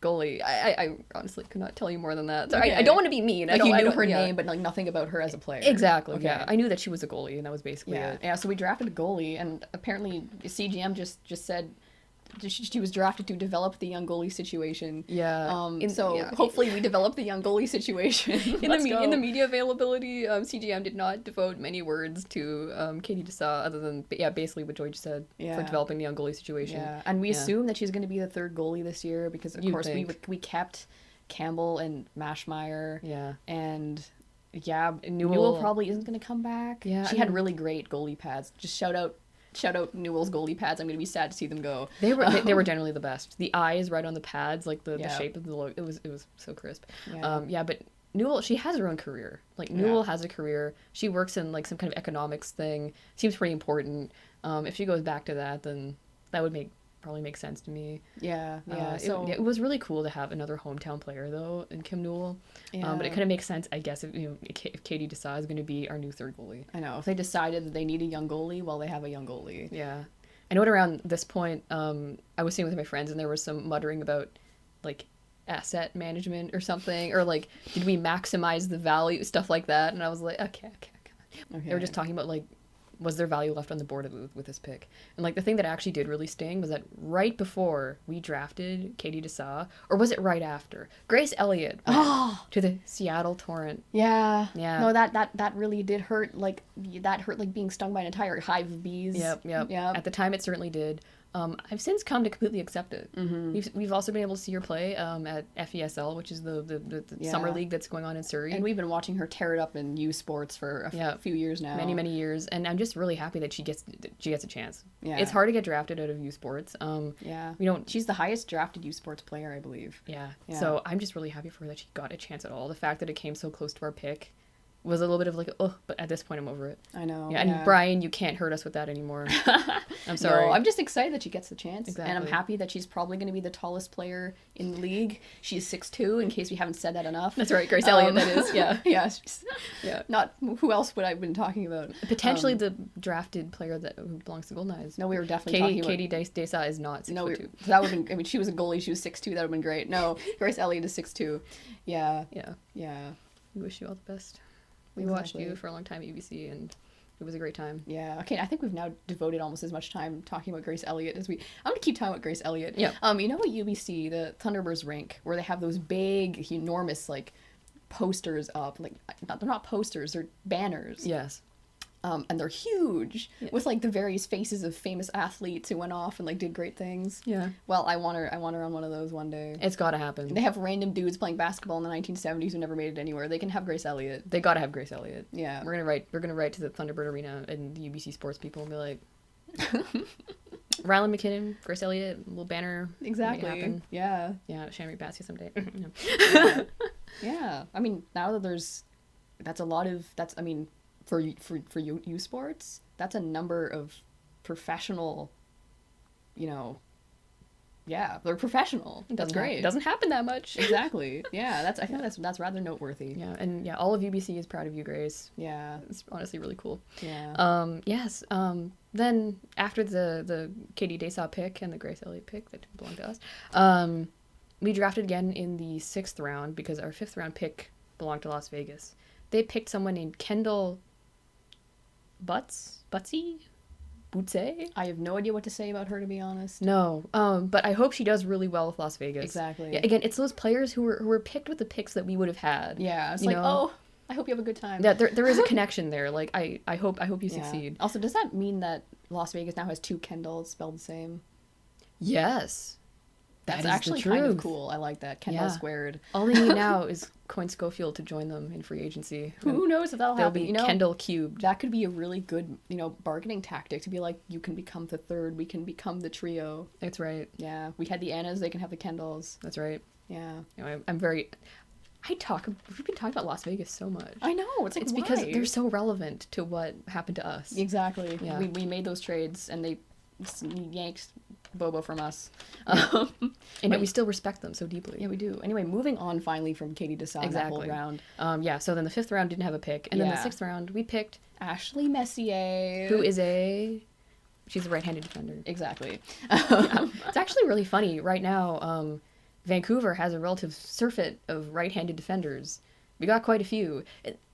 goalie. I honestly could not tell you more than that. So Okay. I don't want to be mean. Like you I knew don't- her yeah. name, but like nothing about her as a player. Exactly. Okay. Yeah, I knew that she was a goalie, and that was basically Yeah, it. yeah. So we drafted a goalie, and apparently CGM just said she was drafted to develop the young goalie situation. Yeah. Hopefully we develop the young goalie situation. In the media availability, CGM did not devote many words to Katie Desa, other than basically what Joy just said for Yeah. developing the young goalie situation. Yeah, and we Yeah. assume that she's going to be the third goalie this year because of You'd course think. we kept Campbell and Mashmeyer. Yeah. And yeah, Newell- Newell probably isn't going to come back. Yeah, she I had mean- really great goalie pads. Just shout out Newell's goalie pads. I'm going to be sad to see them go. They were generally the best. The eyes right on the pads, like the Yeah. shape of the logo, it was so crisp. Yeah. But Newell, she has her own career. Like Newell has a career. She works in like some kind of economics thing. Seems pretty important. If she goes back to that, then that would probably make sense to me. Yeah, It was really cool to have another hometown player though in Kim Newell. But it kind of makes sense, I guess, if Katie Desa is going to be our new third goalie. I know. If they decided that they need a young goalie, well, they have a young goalie. Yeah. I know at around this point, I was sitting with my friends and there was some muttering about like asset management or something, or like, did we maximize the value, stuff like that. And I was like, okay. They were just talking about like, was there value left on the board with this pick? And like the thing that actually did really sting was that right before we drafted Katie Desa, or was it right after? Grace Elliott went to the Seattle Torrent. Yeah. Yeah. No, that really did hurt. Like that hurt like being stung by an entire hive of bees. Yep. At the time, it certainly did. I've since come to completely accept it. Mm-hmm. We've also been able to see her play at FESL, which is the summer league that's going on in Surrey. And we've been watching her tear it up in U Sports for a few years now. Many years, and I'm just really happy that she gets a chance. Yeah. It's hard to get drafted out of U Sports. Yeah. We don't. She's the highest drafted U Sports player, I believe. Yeah. So I'm just really happy for her that she got a chance at all. The fact that it came so close to our pick was a little bit of like, oh, but at this point I'm over it. I know. Yeah, and Brian, you can't hurt us with that anymore. I'm sorry. No, I'm just excited that she gets the chance. Exactly. And I'm happy that she's probably going to be the tallest player in the league. She's 6'2", in case we haven't said that enough. That's right, Grace Elliott, that is. Yeah. Yeah. Yeah. Not, who else would I have been talking about? Potentially the drafted player who belongs to Goldeneyes. No, we were definitely talking about... Katie Desa is not 6'2". No, that would have been... I mean, she was a goalie. She was 6'2". That would have been great. No, Grace Elliott is 6'2". Yeah. Yeah. Yeah. We wish you all the best. We watched you for a long time at UBC, and it was a great time. Yeah. Okay. I think we've now devoted almost as much time talking about Grace Elliott as we. I'm gonna keep talking about Grace Elliott. Yeah. You know at UBC, the Thunderbirds rink, where they have those big, enormous like posters up, like they're not posters, they're banners. Yes. And they're huge with like the various faces of famous athletes who went off and like did great things. Yeah. Well, I want her on one of those one day. It's gotta happen. They have random dudes playing basketball in the 1970s who never made it anywhere. They can have Grace Elliott. They gotta have Grace Elliott. Yeah. We're gonna write to the Thunderbird Arena and the UBC sports people and be like, Rylan McKinnon, Grace Elliott, little banner. Exactly. Make it happen. Yeah. Yeah, Shamrock Bassy someday. Yeah. Yeah. I mean, now that I mean, for you sports, that's a number of professional, yeah, they're professional. That's great. It doesn't happen that much. Exactly. Yeah, I think that's rather noteworthy. Yeah, and yeah, all of UBC is proud of you, Grace. Yeah. It's honestly really cool. Yeah. Yes. Then after the Katie Desa pick and the Grace Elliott pick that belonged to us, we drafted again in the 6th round because our 5th round pick belonged to Las Vegas. They picked someone named Kendall Buttsy? Butze? I have no idea what to say about her, to be honest. No, but I hope she does really well with Las Vegas. Exactly. Yeah, again, it's those players who were picked with the picks that we would have had. Yeah, it's like, oh, I hope you have a good time. Yeah, there is a connection there. Like, I hope you succeed. Also, does that mean that Las Vegas now has 2 Kendalls spelled the same? Yes. That's actually kind of cool. I like that. Kendall squared. All they need now is Coin Schofield to join them in free agency. Who knows if that'll happen? They'll be Kendall cubed. That could be a really good, bargaining tactic to be like, you can become the third, we can become the trio. That's right. Yeah, we had the Annas, they can have the Kendalls. That's right. Yeah. We've been talking about Las Vegas so much. I know. It's why? Because they're so relevant to what happened to us. Exactly. Yeah. We made those trades and they yanked Bobo from us. And we still respect them so deeply. Yeah, we do. Anyway, moving on finally from Katie Desa that whole round. So then the 5th round didn't have a pick. And then the 6th round, we picked Ashley Messier. Who is she's a right-handed defender. Exactly. It's actually really funny. Right now, Vancouver has a relative surfeit of right-handed defenders. We got quite a few.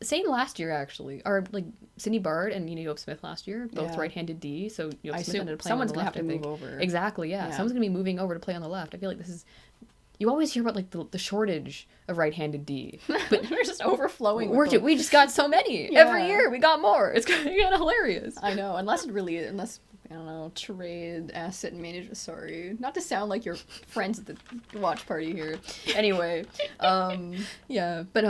Same last year, actually. Or, like, Sydney Bard and Yope Smith last year, both right-handed D. So Yope Smith ended up playing on the left, someone's going to have to move over. Exactly, yeah. Someone's going to be moving over to play on the left. I feel like this is... You always hear about, like, the shortage of right-handed D. But we're just overflowing. We just got so many. Yeah. Every year, we got more. It's kind of hilarious. I know. Unless, I don't know, trade, asset management. Sorry. Not to sound like your friends at the watch party here. Anyway. Yeah. But,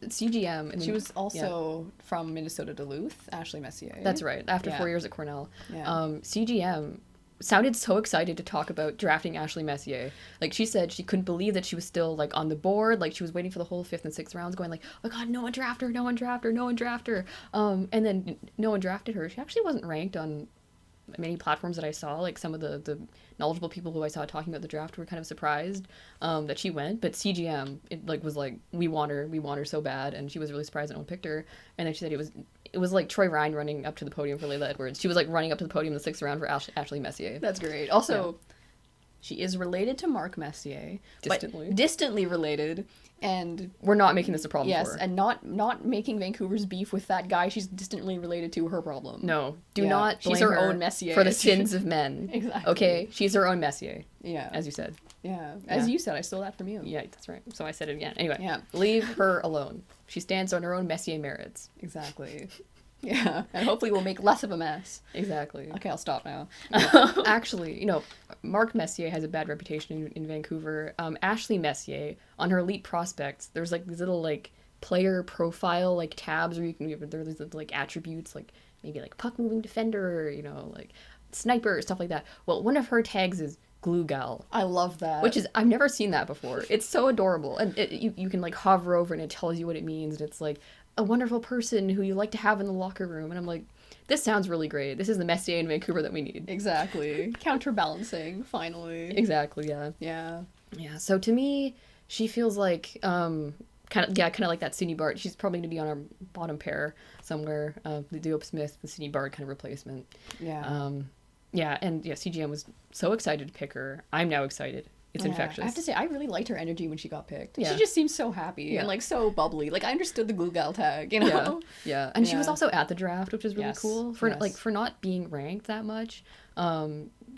CGM. And she was also from Minnesota Duluth, Ashley Messier. That's right. After 4 years at Cornell. Yeah. CGM sounded so excited to talk about drafting Ashley Messier. Like, she said she couldn't believe that she was still, like, on the board. Like, she was waiting for the whole 5th and 6th rounds going like, oh god, no one draft her. And then no one drafted her. She actually wasn't ranked on many platforms that I saw. Like, some of the knowledgeable people who I saw talking about the draft were kind of surprised that she went. But CGM, was like, we want her so bad. And she was really surprised that no one picked her. And then she said it was like Troy Ryan running up to the podium for Layla Edwards. She was like running up to the podium in the 6th round for Ashley Messier. That's great. Also, she is related to Mark Messier. Distantly related. And we're not making this a problem for her. Yes, and not making Vancouver's beef with that guy she's distantly related to her problem. No, do not blame she's her her own Messier. For the sins of men. Exactly. Okay, she's her own Messier. Yeah. As you said. Yeah. As you said, I stole that from you. Yeah, that's right. So I said it again. Anyway, yeah. Leave her alone. She stands on her own Messier merits. Exactly. Yeah, and hopefully we'll make less of a mess. Exactly. Okay, I'll stop now. Actually, Mark Messier has a bad reputation in Vancouver. Ashley Messier, on her elite prospects, there's like these little like player profile like tabs where you can there's like attributes like maybe like puck moving defender, like sniper, stuff like that. Well, one of her tags is glue gal. I love that. Which is, I've never seen that before. It's so adorable. And you can like hover over and it tells you what it means. And it's like, a wonderful person who you like to have in the locker room. And I'm like, this sounds really great. This is the Messier in Vancouver that we need. Exactly. Counterbalancing, finally. Exactly, yeah. Yeah. Yeah, so to me, she feels like, kind of like that Sydney Bart. She's probably going to be on our bottom pair somewhere. The Diop Smith, the Sydney Bart kind of replacement. Yeah. Yeah, and yeah, CGM was so excited to pick her. I'm now excited. It's infectious. I have to say, I really liked her energy when she got picked. Yeah. She just seemed so happy and like so bubbly. Like I understood the glue gal tag, you Yeah, know? yeah. And she was also at the draft, which was really Yes, cool for yes. like for not being ranked that much.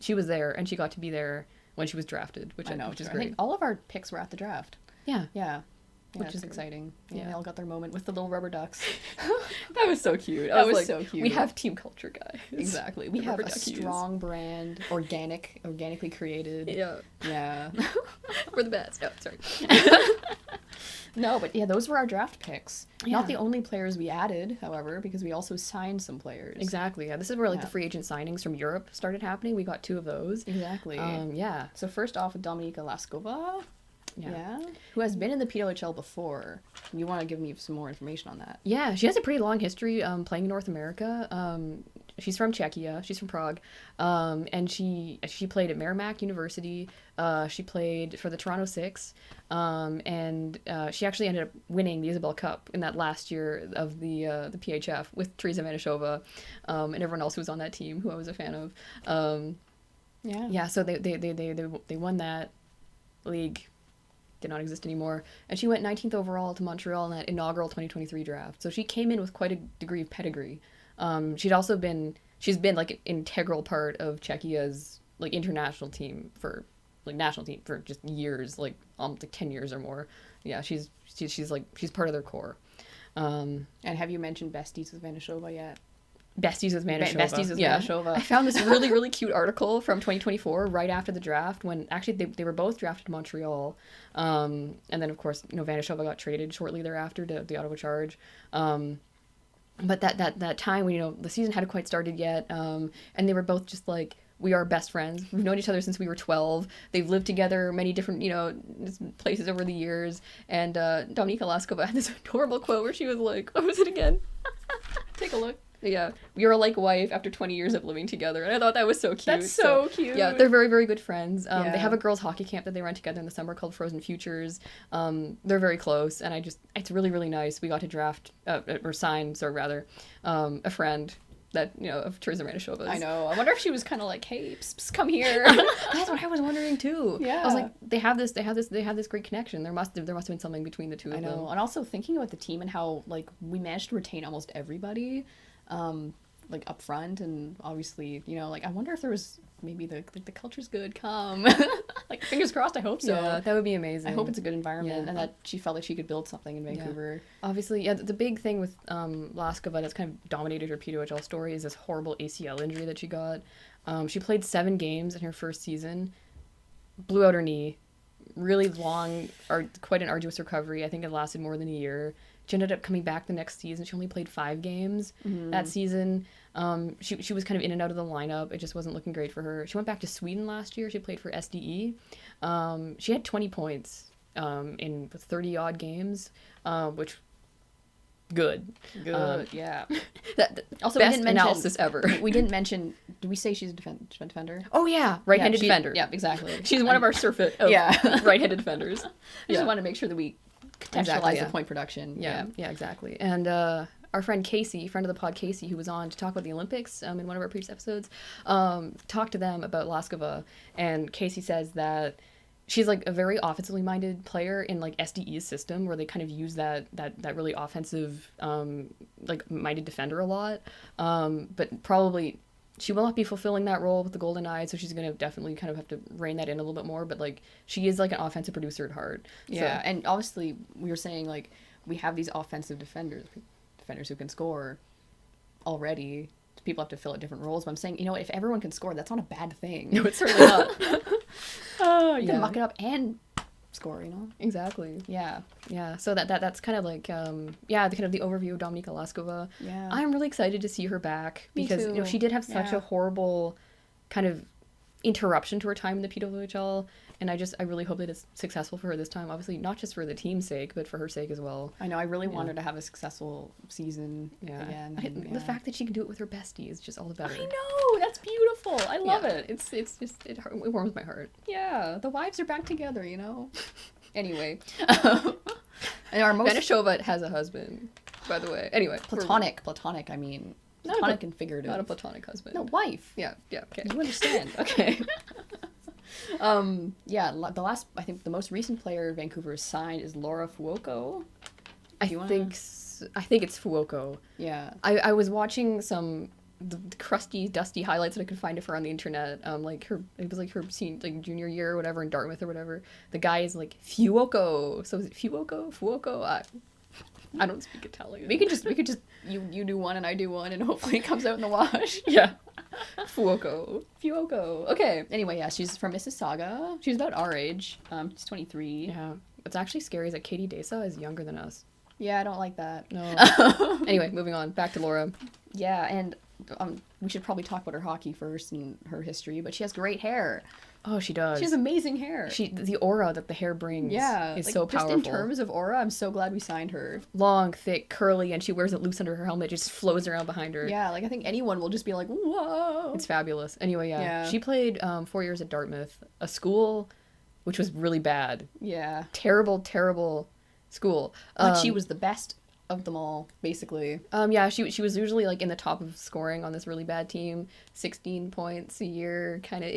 She was there, and she got to be there when she was drafted, which is I great. think all of our picks were at the draft. Yeah, Yeah. Which Which is is exciting. Yeah, yeah. they all got their moment with the little rubber ducks. that was so cute. That was so cute. We have team culture, guys. Exactly. We The have rubber a duck hues. strong brand, organically created. Yeah, Yeah. we're the best. No, sorry. No, but yeah, those were our draft picks. Yeah. Not the only players we added, however, because we also signed some players. Exactly. Yeah, this is where like Yeah. the free agent signings from Europe started happening. We got 2 of those. Exactly. Yeah. So first off with Dominika Laskova. Yeah. Yeah. Who has been in the PWHL before. You want to give me some more information on that? Yeah, she has a pretty long history playing in North America. She's from Czechia. She's from Prague, and she played at Merrimack University. She played for the Toronto Six, and she actually ended up winning the Isabel Cup in that last year of the PHF with Teresa Vanishova, and everyone else who was on that team who I was a fan of. Yeah, so they won that league. Did not exist anymore, and she went 19th overall to Montreal in that inaugural 2023 draft. So she came in with quite a degree of pedigree. She's been like an integral part of Czechia's like international team for like national team for just years, like 10 years or more. Yeah, she's part of their core. And have you mentioned besties with Vanishova yet? Besties with Vanishova. Besties with Vanishova. I found this really, really cute article from 2024 right after the draft when actually they were both drafted to Montreal. And then, of course, Vanishova got traded shortly thereafter to the Ottawa Charge. But that time when, the season hadn't quite started yet, and they were both just like, we are best friends. We've known each other since we were 12. They've lived together many different, places over the years. And Dominika Laskova had this adorable quote where she was like, what was it again? Take a look. Yeah, we are like wife after 20 years of living together, and I thought that was so cute. That's so cute. Yeah, they're very, very good friends. Yeah. They have a girls' hockey camp that they run together in the summer called Frozen Futures. They're very close, and it's really, really nice. We got to draft, or sign, a friend that, of Teresa Ranishova's. I know. I wonder if she was kind of like, hey, psst, come here. That's what I was wondering too. Yeah. I was like, they have this great connection. There must have been something between the two of them. I know. And also thinking about the team and how, like, we managed to retain almost everybody. Like up front, and obviously, I wonder if there was maybe the culture's good come. Like, fingers crossed, I hope so. Yeah, that would be amazing. I hope it's a good environment, Yeah. and that she felt like she could build something in Vancouver. Obviously, yeah, the big thing with Laskova that's kind of dominated her PWHL story is this horrible ACL injury that she got. She played 7 games in her first season, blew out her knee, really long, quite an arduous recovery. I think it lasted more than a year. She ended up coming back the next season. She only played 5 games that season. She was kind of in and out of the lineup. It just wasn't looking great for her. She went back to Sweden last year. She played for SDE. She had 20 points in 30-odd games, which good. Yeah. Also, we best didn't mention, analysis ever. We didn't mention, did we say she's a defender? Oh, yeah. Right-handed defender. Yeah, exactly. She's one of our surfeit of right-handed defenders. I just want to make sure that we contextualize the point production. Yeah, exactly. And our friend Casey, friend of the pod Casey, who was on to talk about the Olympics in one of our previous episodes, talked to them about Laskova, and Casey says that she's like a very offensively minded player in like SDE's system, where they kind of use that really offensive like minded defender a lot, but probably she will not be fulfilling that role with the Goldeneyes, so she's going to definitely kind of have to rein that in a little bit more. But, like, she is, like, an offensive producer at heart. Yeah, and obviously we were saying, like, we have these offensive defenders who can score already. People have to fill out different roles. But I'm saying, if everyone can score, that's not a bad thing. No, it's certainly not. You can muck it up and score, Exactly. Yeah. Yeah, so that's kind of like, the kind of the overview of Dominika Laskova. Yeah. I'm really excited to see her back Me because, too. she did have such a horrible kind of interruption to her time in the PWHL, and I really hope that it's successful for her this time. Obviously, not just for the team's sake, but for her sake as well. I know. I really want her to have a successful season again. The fact that she can do it with her bestie is just all the better. I know. That's beautiful. I love it. It's just it warms my heart. Yeah, the wives are back together. Anyway, and our most Benishova has a husband, by the way. Anyway, platonic. I mean, platonic and figurative. Not a platonic husband. No, wife. Yeah. Okay. You understand? Okay. I think the most recent player Vancouver has signed is Laura Fuoco. I think it's Fuoco. Yeah. I was watching some the crusty, dusty highlights that I could find of her on the internet. It was her junior year or whatever in Dartmouth or whatever. The guy is like Fuoco. So is it Fuoco? I don't speak Italian. We could just you do one and I do one and hopefully it comes out in the wash. Yeah. Fuoco. Okay. Anyway, yeah, she's from Mississauga. She's about our age. She's 23. Yeah. What's actually scary is that Katie Desa is younger than us. Yeah, I don't like that. No. Anyway, moving on. Back to Laura. Yeah, and we should probably talk about her hockey first and her history, but she has great hair. Oh, she does. She has amazing hair. The aura that the hair brings is so powerful. Just in terms of aura, I'm so glad we signed her. Long, thick, curly, and she wears it loose under her helmet, just flows around behind her. Yeah, I think anyone will just be like, whoa. It's fabulous. Anyway, yeah. She played 4 years at Dartmouth, a school which was really bad. Yeah. Terrible, terrible school. But she was the best of them all, basically. She was usually like in the top of scoring on this really bad team, 16 points a year, kind of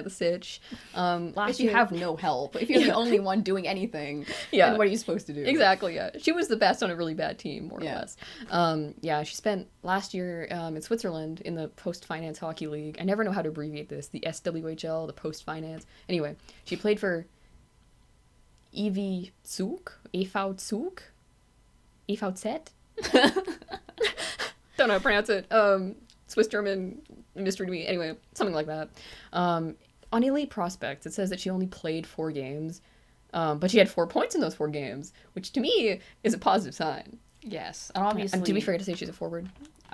the sitch. If you have no help, if you're the only one doing anything, then what are you supposed to do? Exactly, yeah. She was the best on a really bad team, more or less. She spent last year in Switzerland in the Post-Finance Hockey League. I never know how to abbreviate this, the SWHL, the Post-Finance. Anyway, she played for EV Zug, EVZ? Don't know how to pronounce it. Swiss German mystery to me. Anyway, something like that. On Elite Prospects, it says that she only played 4 games, but she had 4 points in those 4 games, which to me is a positive sign. Yes. And obviously... And to be fair to say, she's a forward.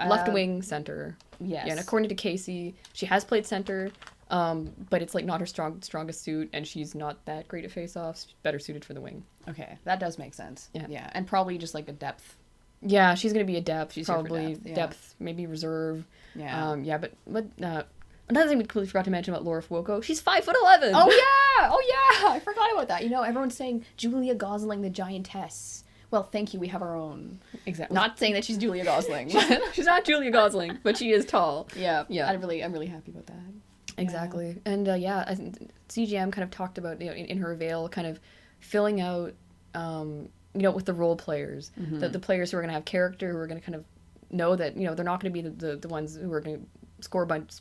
Left wing center. Yes. Yeah, and according to Casey, she has played center, but it's like not her strongest suit, and she's not that great at face-offs. She's better suited for the wing. Okay, that does make sense. Yeah. And probably just like a depth. Yeah, she's going to be a depth. She's probably depth, depth, maybe reserve. Yeah. But another thing we completely forgot to mention about Laura Fuoco, she's 5'11". Oh yeah, I forgot about that. Everyone's saying Julia Gosling, the giantess. Well, thank you. We have our own. Exactly. Not saying that she's Julia Gosling. She's not Julia Gosling, but she is tall. Yeah. I'm really happy about that. Exactly. Yeah. And I think CGM kind of talked about in her veil, kind of filling out, with the role players, the players who are going to have character, who are going to kind of know that they're not going to be the ones who are going to score a bunch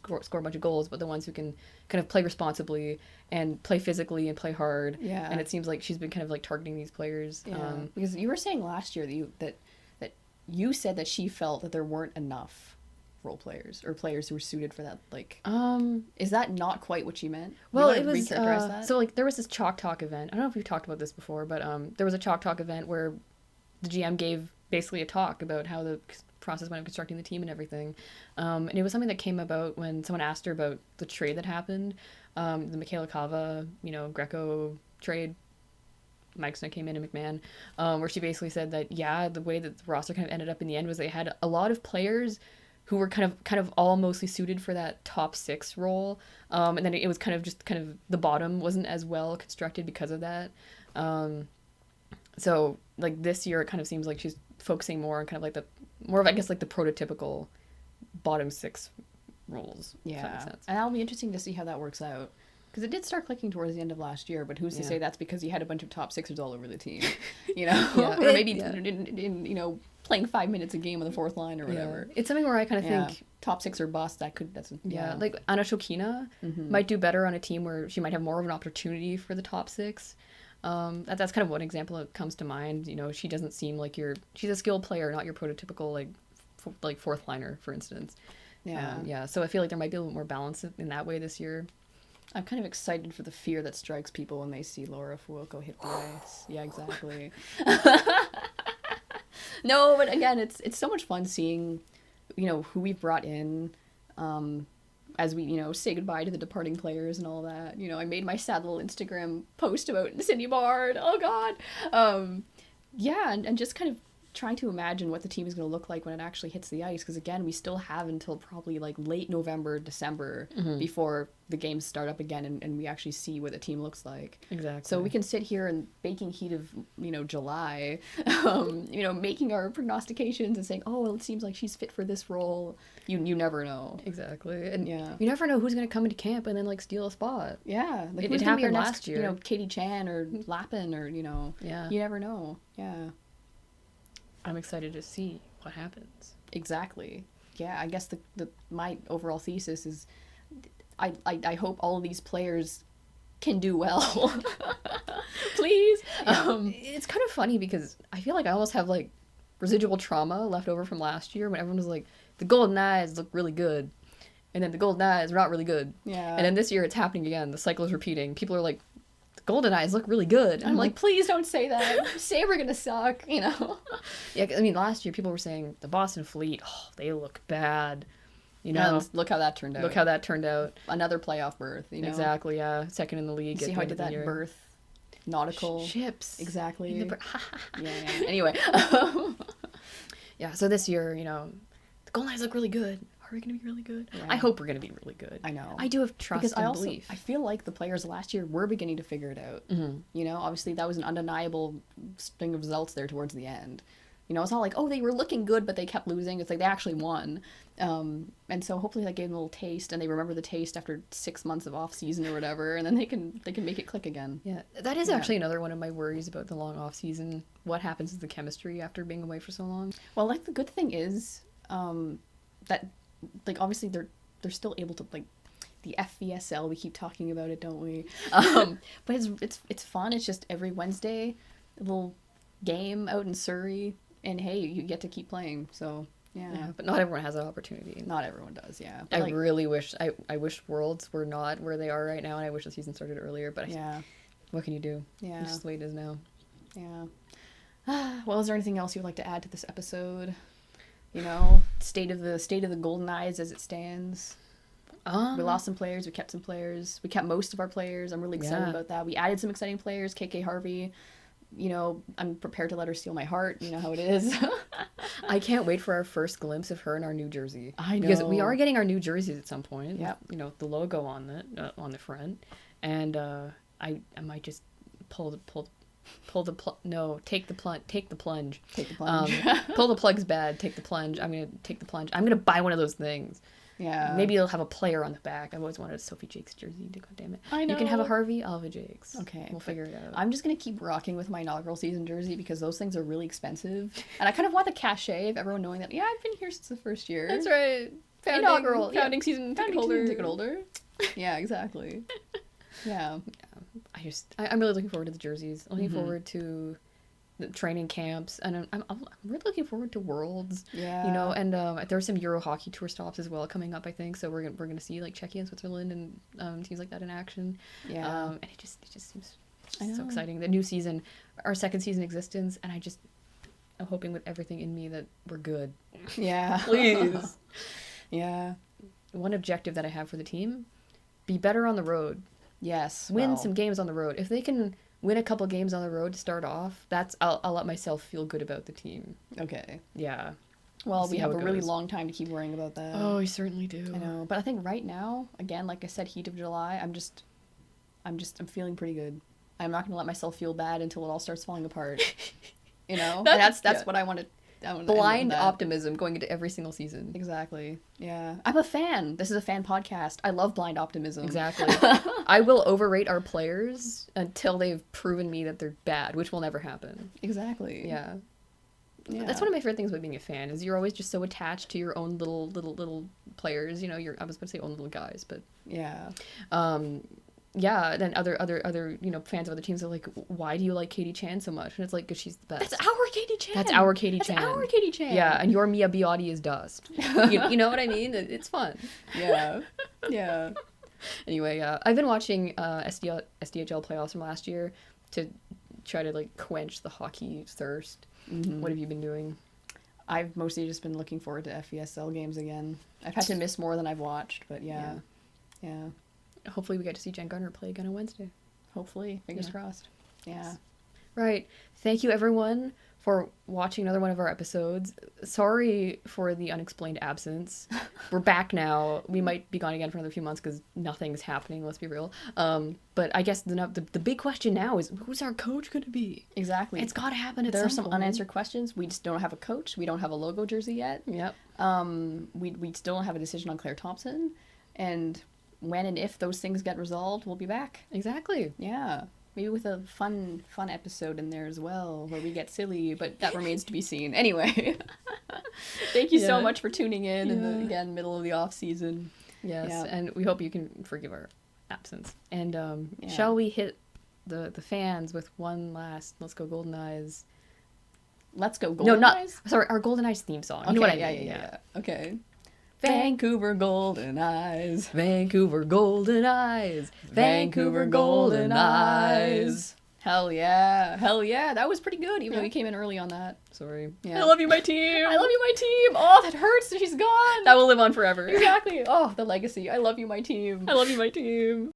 of goals, but the ones who can kind of play responsibly and play physically and play hard. Yeah. And it seems like she's been kind of like targeting these players. Yeah. Because you were saying last year that you said that she felt that there weren't enough role players or players who were suited for that. Is that not quite what she meant? Well, it was so there was this Chalk Talk event. I don't know if we've talked about this before, but there was a Chalk Talk event where the GM gave basically a talk about how the process went of constructing the team and everything. And it was something that came about when someone asked her about the trade that happened, the Michaela Cava, Greco trade. Mike's came in and McMahon, where she basically said that, the way that the roster kind of ended up in the end was they had a lot of players who were kind of all mostly suited for that top 6 role. And then it was kind of the bottom wasn't as well constructed because of that. So like this year, it kind of seems like she's focusing more on kind of like the prototypical bottom 6 roles. Yeah. If that makes sense. And that'll be interesting to see how that works out. Because it did start clicking towards the end of last year, but who's to say that's because you had a bunch of top 6ers all over the team, or maybe in playing 5 minutes a game on the 4th line or whatever. It's something where I kind of think top 6 or bust. Like Anna Shokina might do better on a team where she might have more of an opportunity for the top 6. That's kind of one example that comes to mind. She doesn't seem like she's a skilled player, not your prototypical like 4th liner, for instance. So I feel like there might be a little more balance in that way this year. I'm kind of excited for the fear that strikes people when they see Laura Fuoco hit the ice. Yeah, exactly. No, but again, it's so much fun seeing, who we've brought in. as we, say goodbye to the departing players and all that. I made my sad little Instagram post about Cindy Bard. Oh God. Yeah, and just kind of trying to imagine what the team is going to look like when it actually hits the ice, because again, we still have until probably like late November, December before the games start up again, and we actually see what the team looks like. Exactly. So we can sit here in baking heat of July, making our prognostications and saying, oh, well, it seems like she's fit for this role. You never know. Exactly. And yeah, you never know who's going to come into camp and then like steal a spot. Yeah, like it who's happened gonna be our last next, year. Katie Chan or Lappin or Yeah. You never know. Yeah. I'm excited to see what happens. Exactly. Yeah, I guess my overall thesis is I hope all of these players can do well. Please. Yeah. It's kind of funny because I feel like I almost have like residual trauma left over from last year when everyone was like, the Goldeneyes look really good. And then the Goldeneyes are not really good. Yeah. And then this year it's happening again. The cycle is repeating. People are like, Goldeneyes look really good. I'm like, please don't say that. Say we're gonna suck, Yeah, I mean, last year people were saying the Boston Fleet, they look bad. And look how that turned out. Another playoff berth, Exactly, yeah. Second in the league. See how I did that berth? Nautical. Ships. Exactly. Yeah. Anyway. Yeah, so this year, the Goldeneyes look really good. Are we going to be really good? Yeah. I hope we're going to be really good. I know. I do have trust because and belief. I feel like the players last year were beginning to figure it out. Mm-hmm. Obviously that was an undeniable string of results there towards the end. It's not like, oh, they were looking good, but they kept losing. It's like they actually won. And so hopefully that gave them a little taste, and they remember the taste after 6 months of off season or whatever, and then they can make it click again. Yeah, that is actually another one of my worries about the long off season. What happens to the chemistry after being away for so long? Well, like the good thing is that like obviously they're still able to like the FVSL. We keep talking about it, don't we? But it's fun. It's just every Wednesday, a little game out in Surrey, and hey, you get to keep playing. So yeah, but not everyone has that opportunity. Not everyone does. Yeah, but I really wish I wish Worlds were not where they are right now, and I wish the season started earlier. But what can you do? Yeah, it's just the way it is now. Yeah. Well, is there anything else you'd like to add to this episode? State of the Goldeneyes as it stands. We lost some players. We kept some players. We kept most of our players. I'm really excited about that. We added some exciting players. KK Harvey. I'm prepared to let her steal my heart. You know how it is. I can't wait for our first glimpse of her in our new jersey. I know. Because we are getting our new jerseys at some point. Yep. The logo on the front, and I might just take the plunge. Pull the plug's bad. Take the plunge. I'm gonna take the plunge. I'm gonna buy one of those things. Yeah. Maybe it'll have a player on the back. I've always wanted a Sophie Jakes jersey. God damn it. I know. You can have a Harvey. I'll have a Jakes. Okay. We'll figure it out. I'm just gonna keep rocking with my inaugural season jersey because those things are really expensive, and I kind of want the cachet of everyone knowing that I've been here since the first year. That's right. Founding season ticket holder. Yeah, exactly. Yeah. I'm really looking forward to the jerseys. Looking forward to the training camps, and I'm really looking forward to Worlds. Yeah. And there's some Euro hockey tour stops as well coming up, I think. So we're gonna see like Czechia and Switzerland and teams like that in action. Yeah. And it just seems so exciting. The new season, our second season existence, and I'm hoping with everything in me that we're good. Yeah. Please. Yeah. One objective that I have for the team: be better on the road. Yes. Win some games on the road. If they can win a couple games on the road to start off, I'll let myself feel good about the team. Okay. Yeah. Well, we have a really long time to keep worrying about that. Oh, we certainly do. I know, but I think right now, again, like I said, heat of July, I'm feeling pretty good. I'm not gonna let myself feel bad until it all starts falling apart. That's what I want to. Blind optimism going into every single season. Exactly. Yeah. I'm a fan. This is a fan podcast. I love blind optimism. Exactly. I will overrate our players until they've proven me that they're bad, which will never happen. Exactly. Yeah. That's one of my favorite things about being a fan is you're always just so attached to your own little players. I was going to say own little guys, but yeah. Yeah, then other fans of other teams are like, why do you like Katie Chan so much? And it's like, because she's the best. That's our Katie Chan. That's our Katie Chan. Yeah, and your Mia Biotti is dust. you know what I mean? It's fun. Yeah. Yeah. Anyway, I've been watching SDHL playoffs from last year to try to quench the hockey thirst. Mm-hmm. What have you been doing? I've mostly just been looking forward to FESL games again. I've had to miss more than I've watched, but yeah. Hopefully we get to see Jen Gunner play again on Wednesday. Hopefully. Fingers crossed. Yeah. Right. Thank you, everyone, for watching another one of our episodes. Sorry for the unexplained absence. We're back now. We might be gone again for another few months because nothing's happening, let's be real. But I guess the big question now is, who's our coach going to be? Exactly. It's got to happen at some point. There are some unanswered questions. We just don't have a coach. We don't have a logo jersey yet. Yep. We still don't have a decision on Claire Thompson. And when and if those things get resolved, we'll be back. Exactly. Yeah. Maybe with a fun episode in there as well, where we get silly, but that remains to be seen. Anyway, thank you so much for tuning in the, again, middle of the off season. Yes, and we hope you can forgive our absence. And shall we hit the fans with one last Let's Go Goldeneyes? Let's Go Goldeneyes? No, not, sorry, our Goldeneyes theme song. Okay, You know what I mean? Yeah. Okay. Vancouver Goldeneyes. Vancouver Goldeneyes. Vancouver Goldeneyes. Hell yeah. Hell yeah. That was pretty good, even though we came in early on that. Sorry. Yeah. I love you, my team. I love you, my team. Oh, that hurts that she's gone. That will live on forever. Exactly. Oh, the legacy. I love you, my team. I love you, my team.